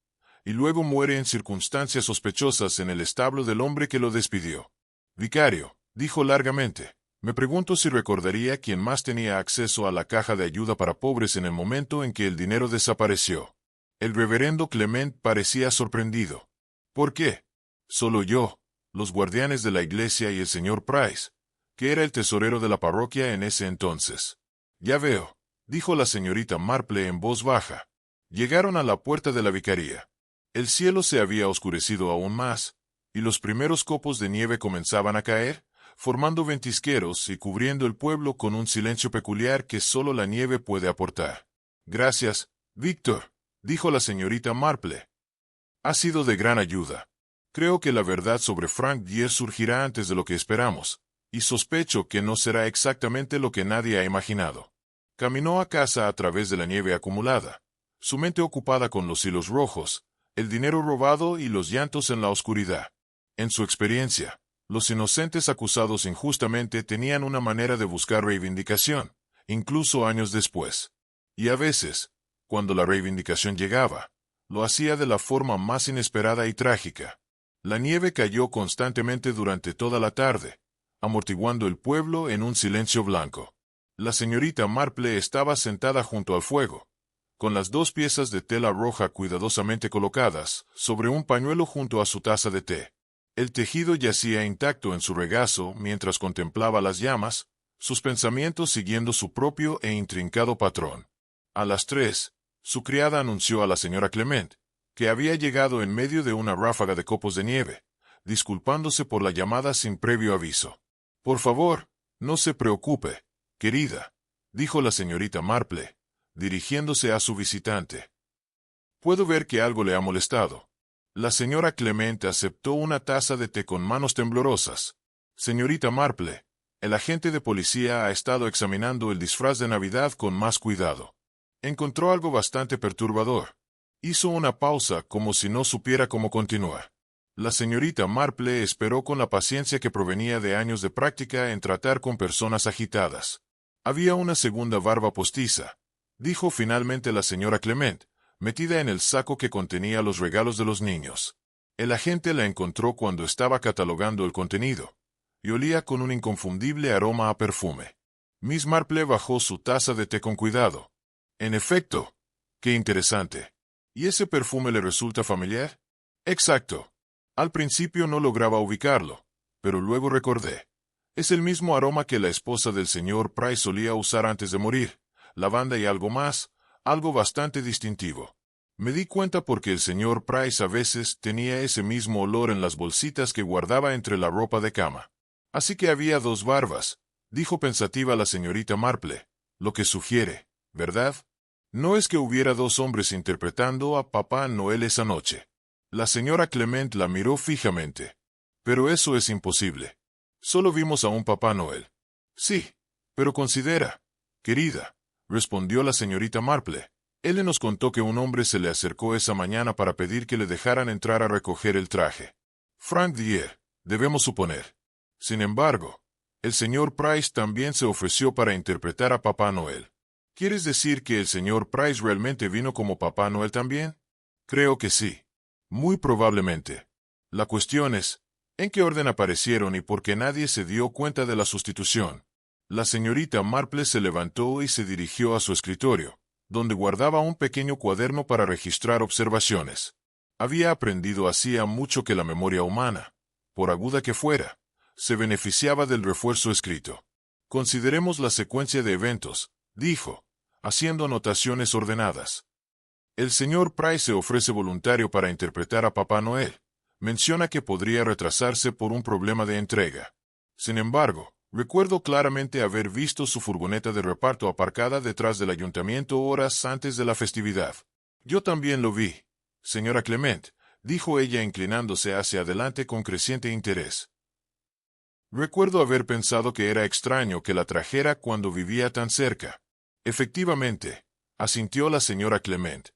y luego muere en circunstancias sospechosas en el establo del hombre que lo despidió. Vicario, dijo largamente, me pregunto si recordaría quién más tenía acceso a la caja de ayuda para pobres en el momento en que el dinero desapareció. El reverendo Clement parecía sorprendido. ¿Por qué? Solo yo, los guardianes de la iglesia y el señor Price, que era el tesorero de la parroquia en ese entonces. Ya veo, dijo la señorita Marple en voz baja. Llegaron a la puerta de la vicaría. El cielo se había oscurecido aún más, y los primeros copos de nieve comenzaban a caer, formando ventisqueros y cubriendo el pueblo con un silencio peculiar que solo la nieve puede aportar. Gracias, Víctor, dijo la señorita Marple. Ha sido de gran ayuda. Creo que la verdad sobre Frank Dier surgirá antes de lo que esperamos, y sospecho que no será exactamente lo que nadie ha imaginado. Caminó a casa a través de la nieve acumulada, su mente ocupada con los hilos rojos, el dinero robado y los llantos en la oscuridad. En su experiencia, los inocentes acusados injustamente tenían una manera de buscar reivindicación, incluso años después. Y a veces, cuando la reivindicación llegaba, lo hacía de la forma más inesperada y trágica. La nieve cayó constantemente durante toda la tarde, amortiguando el pueblo en un silencio blanco. La señorita Marple estaba sentada junto al fuego, con las dos piezas de tela roja cuidadosamente colocadas sobre un pañuelo junto a su taza de té. El tejido yacía intacto en su regazo mientras contemplaba las llamas, sus pensamientos siguiendo su propio e intrincado patrón. A las 3, su criada anunció a la señora Clement, que había llegado en medio de una ráfaga de copos de nieve, disculpándose por la llamada sin previo aviso. Por favor, no se preocupe, querida, dijo la señorita Marple, dirigiéndose a su visitante. Puedo ver que algo le ha molestado. La señora Clement aceptó una taza de té con manos temblorosas. Señorita Marple, el agente de policía ha estado examinando el disfraz de Navidad con más cuidado. Encontró algo bastante perturbador. Hizo una pausa como si no supiera cómo continuar. La señorita Marple esperó con la paciencia que provenía de años de práctica en tratar con personas agitadas. Había una segunda barba postiza, dijo finalmente la señora Clement, metida en el saco que contenía los regalos de los niños. El agente la encontró cuando estaba catalogando el contenido, y olía con un inconfundible aroma a perfume. Miss Marple bajó su taza de té con cuidado. En efecto, qué interesante. ¿Y ese perfume le resulta familiar? Exacto. Al principio no lograba ubicarlo, pero luego recordé. Es el mismo aroma que la esposa del señor Price solía usar antes de morir, lavanda y algo más, algo bastante distintivo. Me di cuenta porque el señor Price a veces tenía ese mismo olor en las bolsitas que guardaba entre la ropa de cama. Así que había dos barbas, dijo pensativa la señorita Marple, lo que sugiere, ¿verdad? No es que hubiera dos hombres interpretando a Papá Noel esa noche. La señora Clement la miró fijamente. Pero eso es imposible. Solo vimos a un Papá Noel. Sí, pero considera, querida, respondió la señorita Marple. Él nos contó que un hombre se le acercó esa mañana para pedir que le dejaran entrar a recoger el traje. Frank Dier, debemos suponer. Sin embargo, el señor Price también se ofreció para interpretar a Papá Noel. ¿Quieres decir que el señor Price realmente vino como Papá Noel también? Creo que sí. Muy probablemente. La cuestión es, ¿en qué orden aparecieron y por qué nadie se dio cuenta de la sustitución? La señorita Marple se levantó y se dirigió a su escritorio, donde guardaba un pequeño cuaderno para registrar observaciones. Había aprendido hacía mucho que la memoria humana, por aguda que fuera, se beneficiaba del refuerzo escrito. Consideremos la secuencia de eventos, dijo, haciendo anotaciones ordenadas. El señor Price se ofrece voluntario para interpretar a Papá Noel. Menciona que podría retrasarse por un problema de entrega. Sin embargo, recuerdo claramente haber visto su furgoneta de reparto aparcada detrás del ayuntamiento horas antes de la festividad. Yo también lo vi, señora Clement, dijo ella inclinándose hacia adelante con creciente interés. Recuerdo haber pensado que era extraño que la trajera cuando vivía tan cerca. Efectivamente, asintió la señora Clement.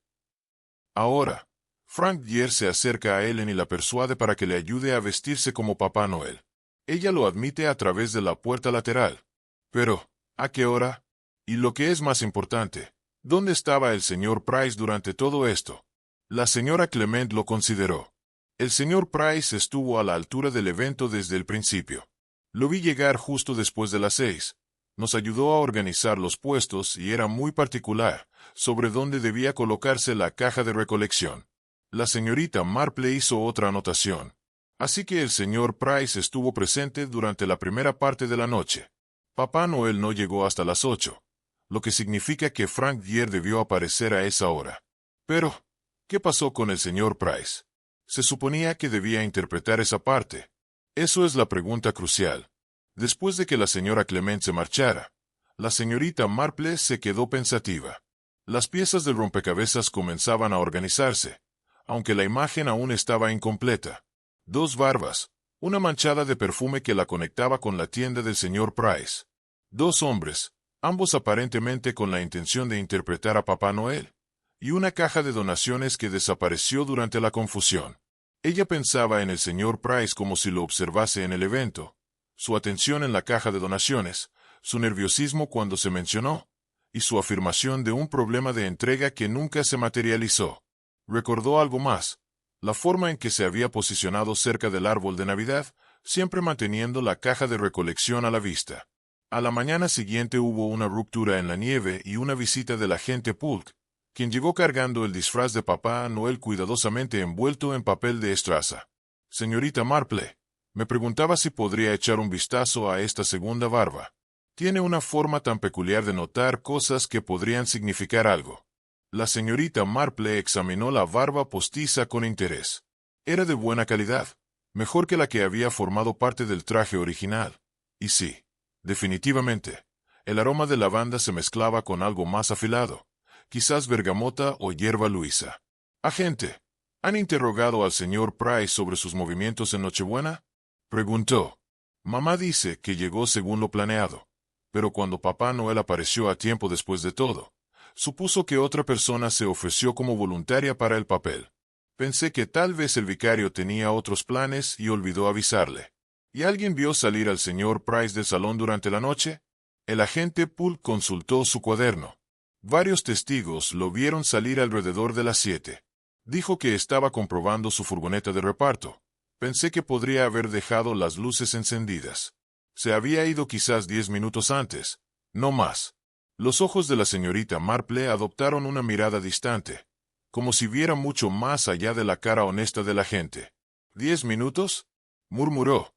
Ahora, Frank Dier se acerca a Ellen y la persuade para que le ayude a vestirse como Papá Noel. Ella lo admite a través de la puerta lateral. Pero, ¿a qué hora? Y lo que es más importante, ¿dónde estaba el señor Price durante todo esto? La señora Clement lo consideró. El señor Price estuvo a la altura del evento desde el principio. Lo vi llegar justo después de las 6. Nos ayudó a organizar los puestos y era muy particular sobre dónde debía colocarse la caja de recolección. La señorita Marple hizo otra anotación. Así que el señor Price estuvo presente durante la primera parte de la noche. Papá Noel no llegó hasta las 8, lo que significa que Frank Dier debió aparecer a esa hora. Pero, ¿qué pasó con el señor Price? Se suponía que debía interpretar esa parte. Eso es la pregunta crucial. Después de que la señora Clement se marchara, la señorita Marple se quedó pensativa. Las piezas del rompecabezas comenzaban a organizarse, aunque la imagen aún estaba incompleta. 2 barbas, una manchada de perfume que la conectaba con la tienda del señor Price. 2 hombres, ambos aparentemente con la intención de interpretar a Papá Noel, y una caja de donaciones que desapareció durante la confusión. Ella pensaba en el señor Price como si lo observase en el evento, su atención en la caja de donaciones, su nerviosismo cuando se mencionó, y su afirmación de un problema de entrega que nunca se materializó. Recordó algo más, la forma en que se había posicionado cerca del árbol de Navidad, siempre manteniendo la caja de recolección a la vista. A la mañana siguiente hubo una ruptura en la nieve y una visita del agente Polk, quien llegó cargando el disfraz de Papá Noel cuidadosamente envuelto en papel de estraza. Señorita Marple, me preguntaba si podría echar un vistazo a esta segunda barba. Tiene una forma tan peculiar de notar cosas que podrían significar algo. La señorita Marple examinó la barba postiza con interés. Era de buena calidad, mejor que la que había formado parte del traje original. Y sí, definitivamente, el aroma de lavanda se mezclaba con algo más afilado, quizás bergamota o hierba luisa. Agente, ¿han interrogado al señor Price sobre sus movimientos en Nochebuena? Preguntó. Mamá dice que llegó según lo planeado, pero cuando Papá Noel apareció a tiempo después de todo, supuso que otra persona se ofreció como voluntaria para el papel. Pensé que tal vez el vicario tenía otros planes y olvidó avisarle. ¿Y alguien vio salir al señor Price del salón durante la noche? El agente Poole consultó su cuaderno. Varios testigos lo vieron salir alrededor de las 7. Dijo que estaba comprobando su furgoneta de reparto. Pensé que podría haber dejado las luces encendidas. Se había ido quizás 10 minutos antes, no más. Los ojos de la señorita Marple adoptaron una mirada distante, como si viera mucho más allá de la cara honesta de la gente. ¿10 minutos? Murmuró.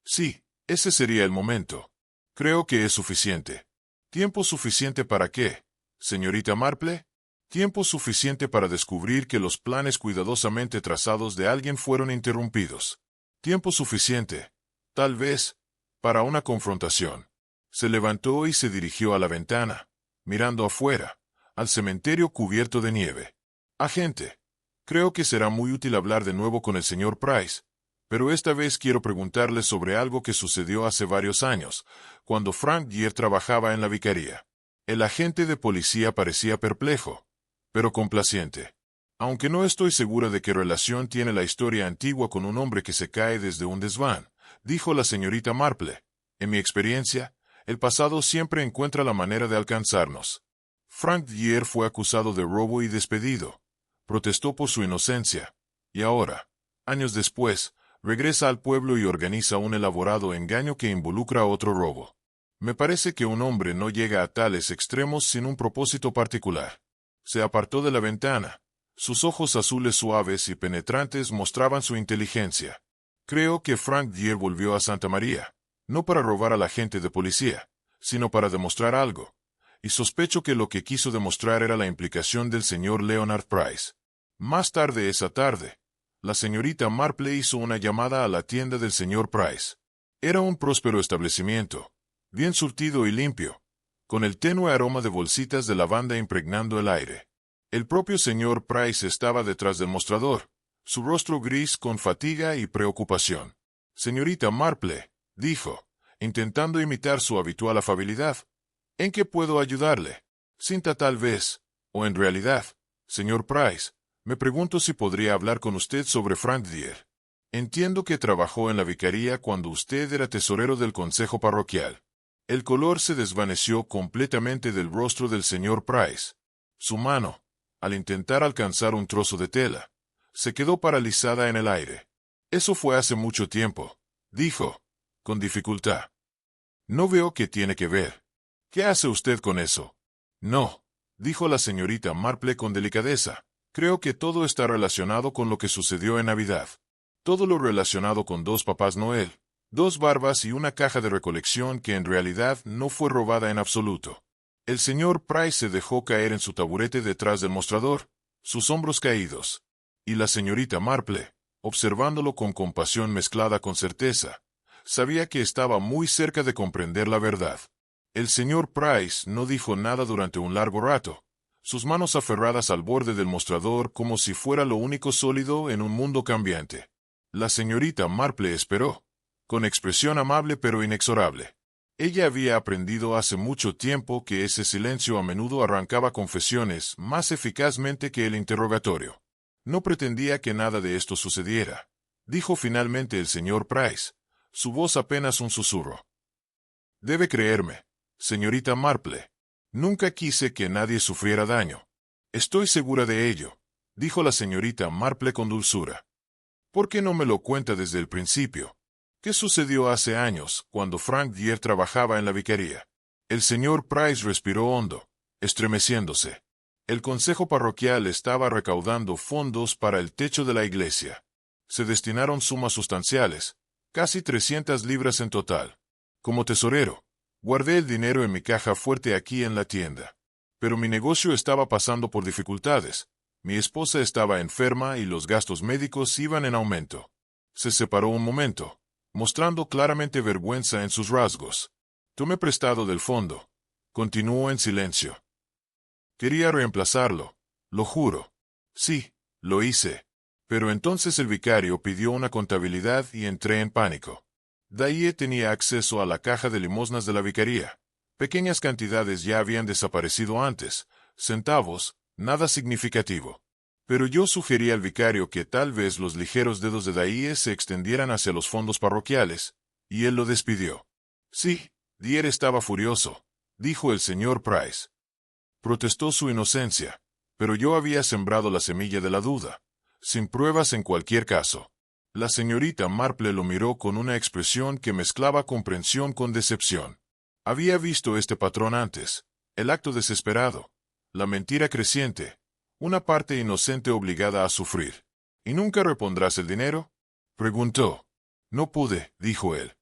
Sí, ese sería el momento. Creo que es suficiente. ¿Tiempo suficiente para qué, señorita Marple? Tiempo suficiente para descubrir que los planes cuidadosamente trazados de alguien fueron interrumpidos. Tiempo suficiente, tal vez, para una confrontación. Se levantó y se dirigió a la ventana, mirando afuera, al cementerio cubierto de nieve. Agente, creo que será muy útil hablar de nuevo con el señor Price, pero esta vez quiero preguntarle sobre algo que sucedió hace varios años, cuando Frank Dier trabajaba en la vicaría. El agente de policía parecía perplejo, pero complaciente. Aunque no estoy segura de qué relación tiene la historia antigua con un hombre que se cae desde un desván, dijo la señorita Marple. En mi experiencia, el pasado siempre encuentra la manera de alcanzarnos. Frank Dier fue acusado de robo y despedido. Protestó por su inocencia. Y ahora, años después, regresa al pueblo y organiza un elaborado engaño que involucra otro robo. Me parece que un hombre no llega a tales extremos sin un propósito particular. Se apartó de la ventana. Sus ojos azules suaves y penetrantes mostraban su inteligencia. Creo que Frank Dier volvió a Santa María, no para robar a la gente de policía, sino para demostrar algo. Y sospecho que lo que quiso demostrar era la implicación del señor Leonard Price. Más tarde esa tarde, la señorita Marple hizo una llamada a la tienda del señor Price. Era un próspero establecimiento, bien surtido y limpio, con el tenue aroma de bolsitas de lavanda impregnando el aire. El propio señor Price estaba detrás del mostrador, su rostro gris con fatiga y preocupación. Señorita Marple, dijo, intentando imitar su habitual afabilidad, ¿en qué puedo ayudarle? Cinta tal vez, o en realidad, señor Price, me pregunto si podría hablar con usted sobre Frank Dier. Entiendo que trabajó en la vicaría cuando usted era tesorero del consejo parroquial. El color se desvaneció completamente del rostro del señor Price. Su mano, al intentar alcanzar un trozo de tela, se quedó paralizada en el aire. Eso fue hace mucho tiempo, dijo, con dificultad. No veo qué tiene que ver. ¿Qué hace usted con eso? No, dijo la señorita Marple con delicadeza. Creo que todo está relacionado con lo que sucedió en Navidad. Todo lo relacionado con dos Papás Noel, dos barbas y una caja de recolección que en realidad no fue robada en absoluto. El señor Price se dejó caer en su taburete detrás del mostrador, sus hombros caídos. Y la señorita Marple, observándolo con compasión mezclada con certeza, sabía que estaba muy cerca de comprender la verdad. El señor Price no dijo nada durante un largo rato, sus manos aferradas al borde del mostrador como si fuera lo único sólido en un mundo cambiante. La señorita Marple esperó, con expresión amable pero inexorable. Ella había aprendido hace mucho tiempo que ese silencio a menudo arrancaba confesiones más eficazmente que el interrogatorio. No pretendía que nada de esto sucediera, dijo finalmente el señor Price, su voz apenas un susurro. Debe creerme, señorita Marple. Nunca quise que nadie sufriera daño. Estoy segura de ello, dijo la señorita Marple con dulzura. ¿Por qué no me lo cuenta desde el principio? ¿Qué sucedió hace años, cuando Frank Dier trabajaba en la vicaría? El señor Price respiró hondo, estremeciéndose. El consejo parroquial estaba recaudando fondos para el techo de la iglesia. Se destinaron sumas sustanciales, casi 300 libras en total. Como tesorero, guardé el dinero en mi caja fuerte aquí en la tienda. Pero mi negocio estaba pasando por dificultades. Mi esposa estaba enferma y los gastos médicos iban en aumento. Se separó un momento, mostrando claramente vergüenza en sus rasgos. Tomé prestado del fondo. Continuó en silencio. Quería reemplazarlo, lo juro. Sí, lo hice. Pero entonces el vicario pidió una contabilidad y entré en pánico. Daie tenía acceso a la caja de limosnas de la vicaría. Pequeñas cantidades ya habían desaparecido antes, centavos, nada significativo. Pero yo sugerí al vicario que tal vez los ligeros dedos de Daie se extendieran hacia los fondos parroquiales, y él lo despidió. Sí, Dier estaba furioso, dijo el señor Price. Protestó su inocencia, pero yo había sembrado la semilla de la duda, sin pruebas en cualquier caso. La señorita Marple lo miró con una expresión que mezclaba comprensión con decepción. Había visto este patrón antes, el acto desesperado, la mentira creciente, una parte inocente obligada a sufrir. ¿Y nunca repondrás el dinero?, preguntó. No pude, dijo él.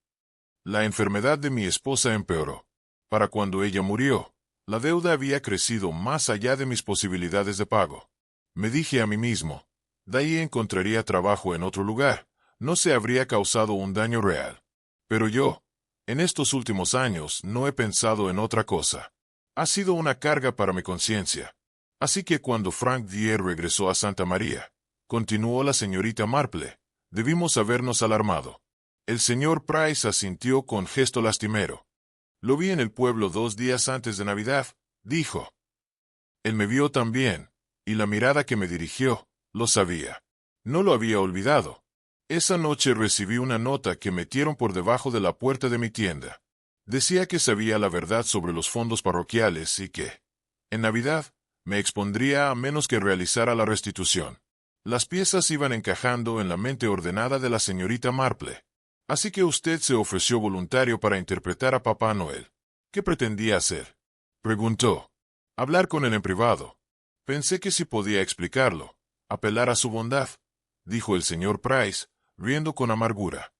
La enfermedad de mi esposa empeoró. Para cuando ella murió, la deuda había crecido más allá de mis posibilidades de pago. Me dije a mí mismo, de ahí encontraría trabajo en otro lugar, no se habría causado un daño real. Pero yo, en estos últimos años, no he pensado en otra cosa. Ha sido una carga para mi conciencia. Así que cuando Frank Dier regresó a Santa María, continuó la señorita Marple, debimos habernos alarmado. El señor Price asintió con gesto lastimero. Lo vi en el pueblo 2 días antes de Navidad, dijo. Él me vio también, y la mirada que me dirigió, lo sabía. No lo había olvidado. Esa noche recibí una nota que metieron por debajo de la puerta de mi tienda. Decía que sabía la verdad sobre los fondos parroquiales y que, en Navidad, me expondría a menos que realizara la restitución. Las piezas iban encajando en la mente ordenada de la señorita Marple. Así que usted se ofreció voluntario para interpretar a Papá Noel. ¿Qué pretendía hacer?, preguntó. Hablar con él en privado. Pensé que si podía explicarlo, apelar a su bondad, dijo el señor Price, riendo con amargura.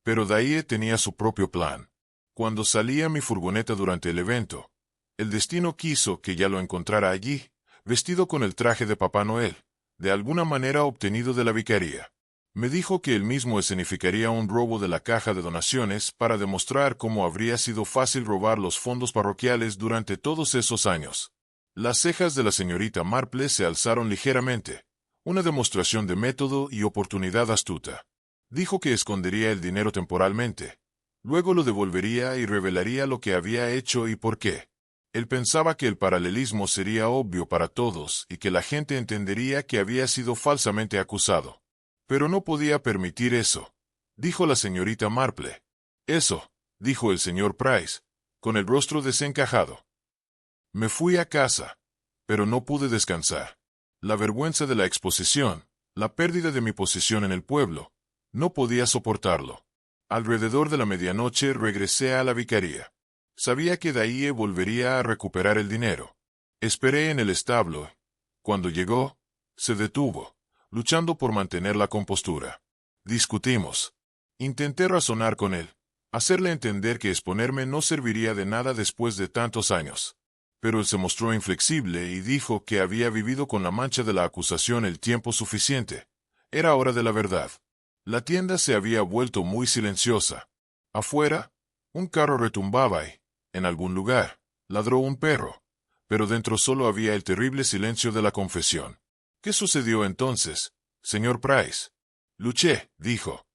Pero Daie tenía su propio plan. Cuando salía mi furgoneta durante el evento, el destino quiso que ya lo encontrara allí, vestido con el traje de Papá Noel, de alguna manera obtenido de la vicaría. Me dijo que él mismo escenificaría un robo de la caja de donaciones para demostrar cómo habría sido fácil robar los fondos parroquiales durante todos esos años. Las cejas de la señorita Marple se alzaron ligeramente, Una demostración de método y oportunidad astuta. Dijo que escondería el dinero temporalmente. Luego lo devolvería y revelaría lo que había hecho y por qué. Él pensaba que el paralelismo sería obvio para todos y que la gente entendería que había sido falsamente acusado. Pero no podía permitir eso, dijo la señorita Marple. Eso, dijo el señor Price, con el rostro desencajado. Me fui a casa, pero no pude descansar. La vergüenza de la exposición, la pérdida de mi posición en el pueblo, no podía soportarlo. Alrededor de la medianoche regresé a la vicaría. Sabía que Daie volvería a recuperar el dinero. Esperé en el establo. Cuando llegó, se detuvo, luchando por mantener la compostura. Discutimos. Intenté razonar con él, hacerle entender que exponerme no serviría de nada después de tantos años. Pero él se mostró inflexible y dijo que había vivido con la mancha de la acusación el tiempo suficiente. Era hora de la verdad. La tienda se había vuelto muy silenciosa. Afuera, un carro retumbaba y, en algún lugar, ladró un perro. Pero dentro solo había el terrible silencio de la confesión. ¿Qué sucedió entonces, señor Price? Luché, dijo.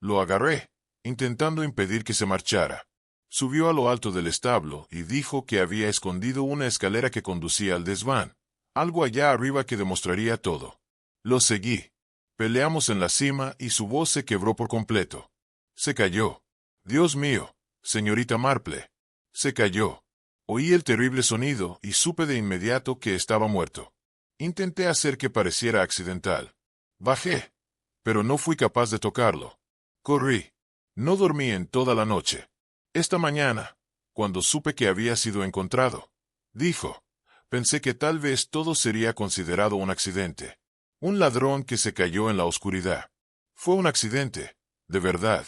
Lo agarré, intentando impedir que se marchara. Subió a lo alto del establo y dijo que había escondido una escalera que conducía al desván, algo allá arriba que demostraría todo. Lo seguí. Peleamos en la cima y su voz se quebró por completo. Se cayó. Dios mío, señorita Marple. Se cayó. Oí el terrible sonido y supe de inmediato que estaba muerto. Intenté hacer que pareciera accidental. Bajé, pero no fui capaz de tocarlo. Corrí. No dormí en toda la noche. Esta mañana, cuando supe que había sido encontrado, dijo, pensé que tal vez todo sería considerado un accidente. Un ladrón que se cayó en la oscuridad. Fue un accidente, de verdad.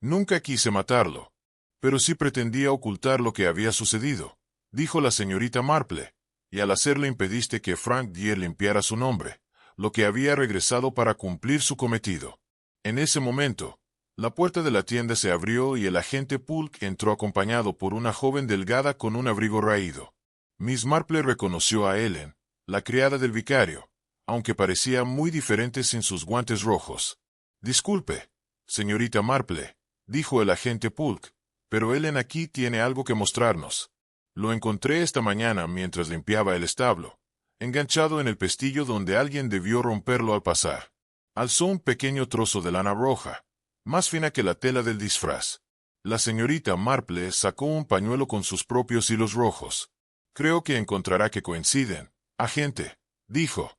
Nunca quise matarlo. Pero sí pretendía ocultar lo que había sucedido, dijo la señorita Marple, y al hacerle impediste que Frank Dier limpiara su nombre, lo que había regresado para cumplir su cometido. En ese momento, la puerta de la tienda se abrió y el agente Polk entró acompañado por una joven delgada con un abrigo raído. Miss Marple reconoció a Ellen, la criada del vicario, aunque parecía muy diferente sin sus guantes rojos. Disculpe, señorita Marple, dijo el agente Polk, pero Ellen aquí tiene algo que mostrarnos. Lo encontré esta mañana mientras limpiaba el establo, enganchado en el pestillo donde alguien debió romperlo al pasar. Alzó un pequeño trozo de lana roja, más fina que la tela del disfraz. La señorita Marple sacó un pañuelo con sus propios hilos rojos. Creo que encontrará que coinciden, agente, dijo.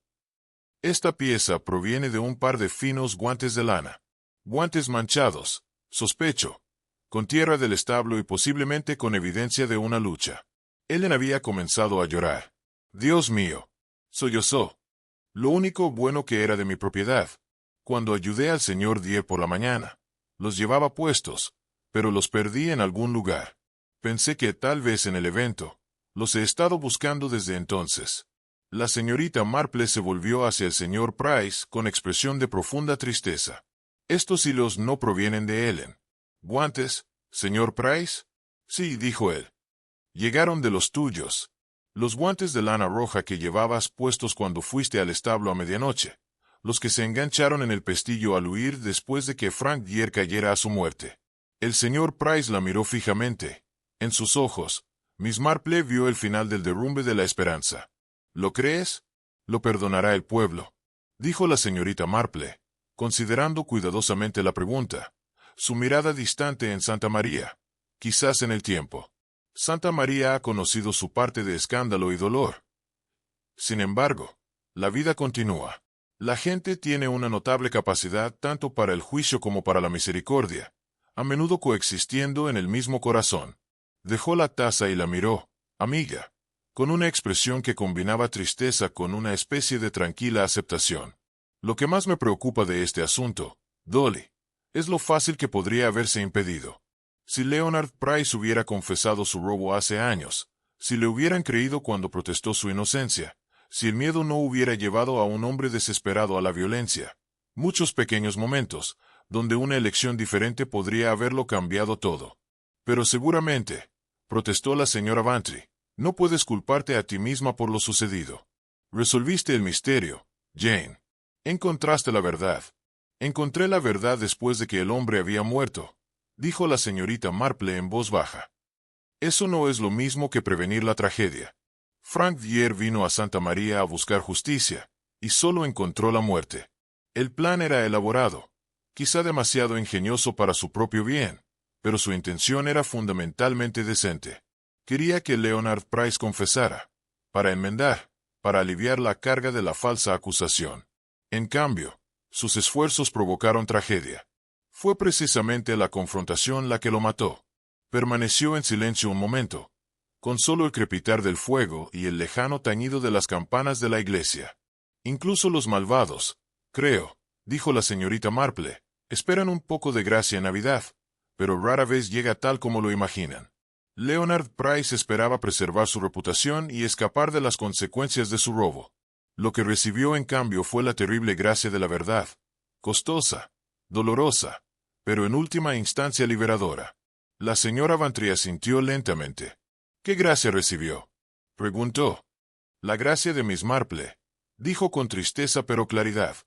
Esta pieza proviene de un par de finos guantes de lana. Guantes manchados, sospecho, con tierra del establo y posiblemente con evidencia de una lucha. Ellen había comenzado a llorar. Dios mío, sollozó. Lo único bueno que era de mi propiedad. Cuando ayudé al señor Dier por la mañana, los llevaba puestos, pero los perdí en algún lugar. Pensé que tal vez en el evento. Los he estado buscando desde entonces. La señorita Marple se volvió hacia el señor Price con expresión de profunda tristeza. Estos hilos no provienen de Ellen. ¿Guantes, señor Price? Sí, dijo él. Llegaron de los tuyos. Los guantes de lana roja que llevabas puestos cuando fuiste al establo a medianoche. Los que se engancharon en el pestillo al huir después de que Frank Dier cayera a su muerte. El señor Price la miró fijamente. En sus ojos, Miss Marple vio el final del derrumbe de la esperanza. ¿Lo crees? Lo perdonará el pueblo, dijo la señorita Marple, considerando cuidadosamente la pregunta. Su mirada distante en Santa María, quizás en el tiempo. Santa María ha conocido su parte de escándalo y dolor. Sin embargo, la vida continúa. La gente tiene una notable capacidad tanto para el juicio como para la misericordia, a menudo coexistiendo en el mismo corazón. Dejó la taza y la miró, amiga, con una expresión que combinaba tristeza con una especie de tranquila aceptación. Lo que más me preocupa de este asunto, Dolly, es lo fácil que podría haberse impedido. Si Leonard Price hubiera confesado su robo hace años, si le hubieran creído cuando protestó su inocencia, si el miedo no hubiera llevado a un hombre desesperado a la violencia, muchos pequeños momentos, donde una elección diferente podría haberlo cambiado todo. Pero seguramente, protestó la señora Bantry, no puedes culparte a ti misma por lo sucedido. Resolviste el misterio, Jane. Encontraste la verdad. Encontré la verdad después de que el hombre había muerto, dijo la señorita Marple en voz baja. Eso no es lo mismo que prevenir la tragedia. Frank Vier vino a Santa María a buscar justicia, y solo encontró la muerte. El plan era elaborado, quizá demasiado ingenioso para su propio bien, pero su intención era fundamentalmente decente. Quería que Leonard Price confesara, para enmendar, para aliviar la carga de la falsa acusación. En cambio, sus esfuerzos provocaron tragedia. Fue precisamente la confrontación la que lo mató. Permaneció en silencio un momento, con solo el crepitar del fuego y el lejano tañido de las campanas de la iglesia. Incluso los malvados, creo, dijo la señorita Marple, esperan un poco de gracia en Navidad, pero rara vez llega tal como lo imaginan. Leonard Price esperaba preservar su reputación y escapar de las consecuencias de su robo. Lo que recibió en cambio fue la terrible gracia de la verdad, costosa, dolorosa, pero en última instancia liberadora. La señora Vantry asintió lentamente. ¿Qué gracia recibió?, preguntó. La gracia de Miss Marple, dijo con tristeza pero claridad.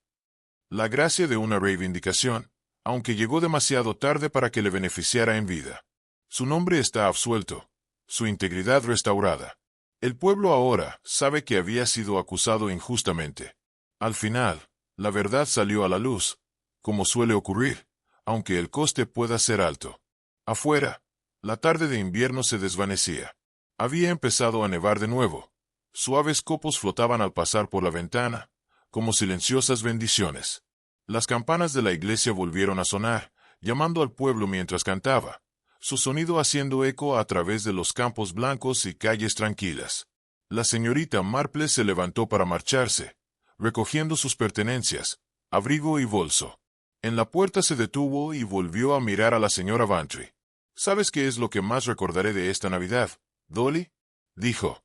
La gracia de una reivindicación, aunque llegó demasiado tarde para que le beneficiara en vida. Su nombre está absuelto, su integridad restaurada. El pueblo ahora sabe que había sido acusado injustamente. Al final, la verdad salió a la luz, como suele ocurrir, aunque el coste pueda ser alto. Afuera, la tarde de invierno se desvanecía. Había empezado a nevar de nuevo. Suaves copos flotaban al pasar por la ventana, como silenciosas bendiciones. Las campanas de la iglesia volvieron a sonar, llamando al pueblo mientras cantaba, su sonido haciendo eco a través de los campos blancos y calles tranquilas. La señorita Marple se levantó para marcharse, recogiendo sus pertenencias, abrigo y bolso. En la puerta se detuvo y volvió a mirar a la señora Vantry. ¿Sabes qué es lo que más recordaré de esta Navidad, Dolly?, dijo.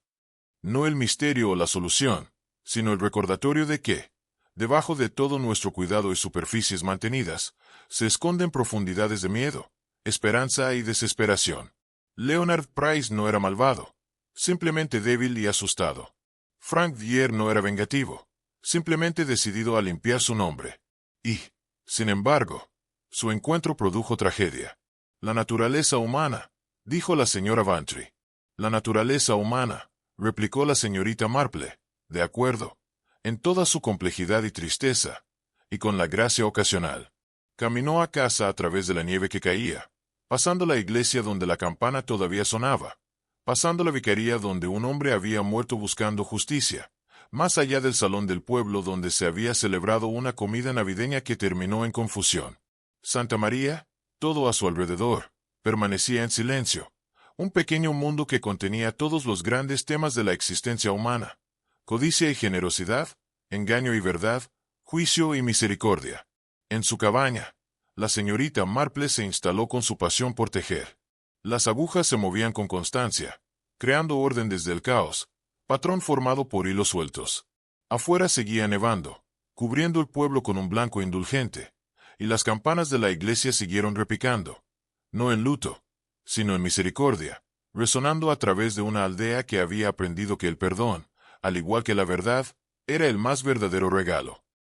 No el misterio o la solución, sino el recordatorio de que, debajo de todo nuestro cuidado y superficies mantenidas, se esconden profundidades de miedo, esperanza y desesperación. Leonard Price no era malvado, simplemente débil y asustado. Frank Vier no era vengativo, simplemente decidido a limpiar su nombre. Y, sin embargo, su encuentro produjo tragedia. La naturaleza humana, dijo la señora Vantry. La naturaleza humana, replicó la señorita Marple, de acuerdo, en toda su complejidad y tristeza, y con la gracia ocasional. Caminó a casa a través de la nieve que caía, pasando la iglesia donde la campana todavía sonaba, pasando la vicaría donde un hombre había muerto buscando justicia, más allá del salón del pueblo donde se había celebrado una comida navideña que terminó en confusión. Santa María, todo a su alrededor, permanecía en silencio, un pequeño mundo que contenía todos los grandes temas de la existencia humana: codicia y generosidad, engaño y verdad, juicio y misericordia. En su cabaña, la señorita Marple se instaló con su pasión por tejer. Las agujas se movían con constancia, creando orden desde el caos, patrón formado por hilos sueltos. Afuera seguía nevando, cubriendo el pueblo con un blanco indulgente, y las campanas de la iglesia siguieron repicando, no en luto, sino en misericordia, resonando a través de una aldea que había aprendido que el perdón, al igual que la verdad, era el más verdadero regalo.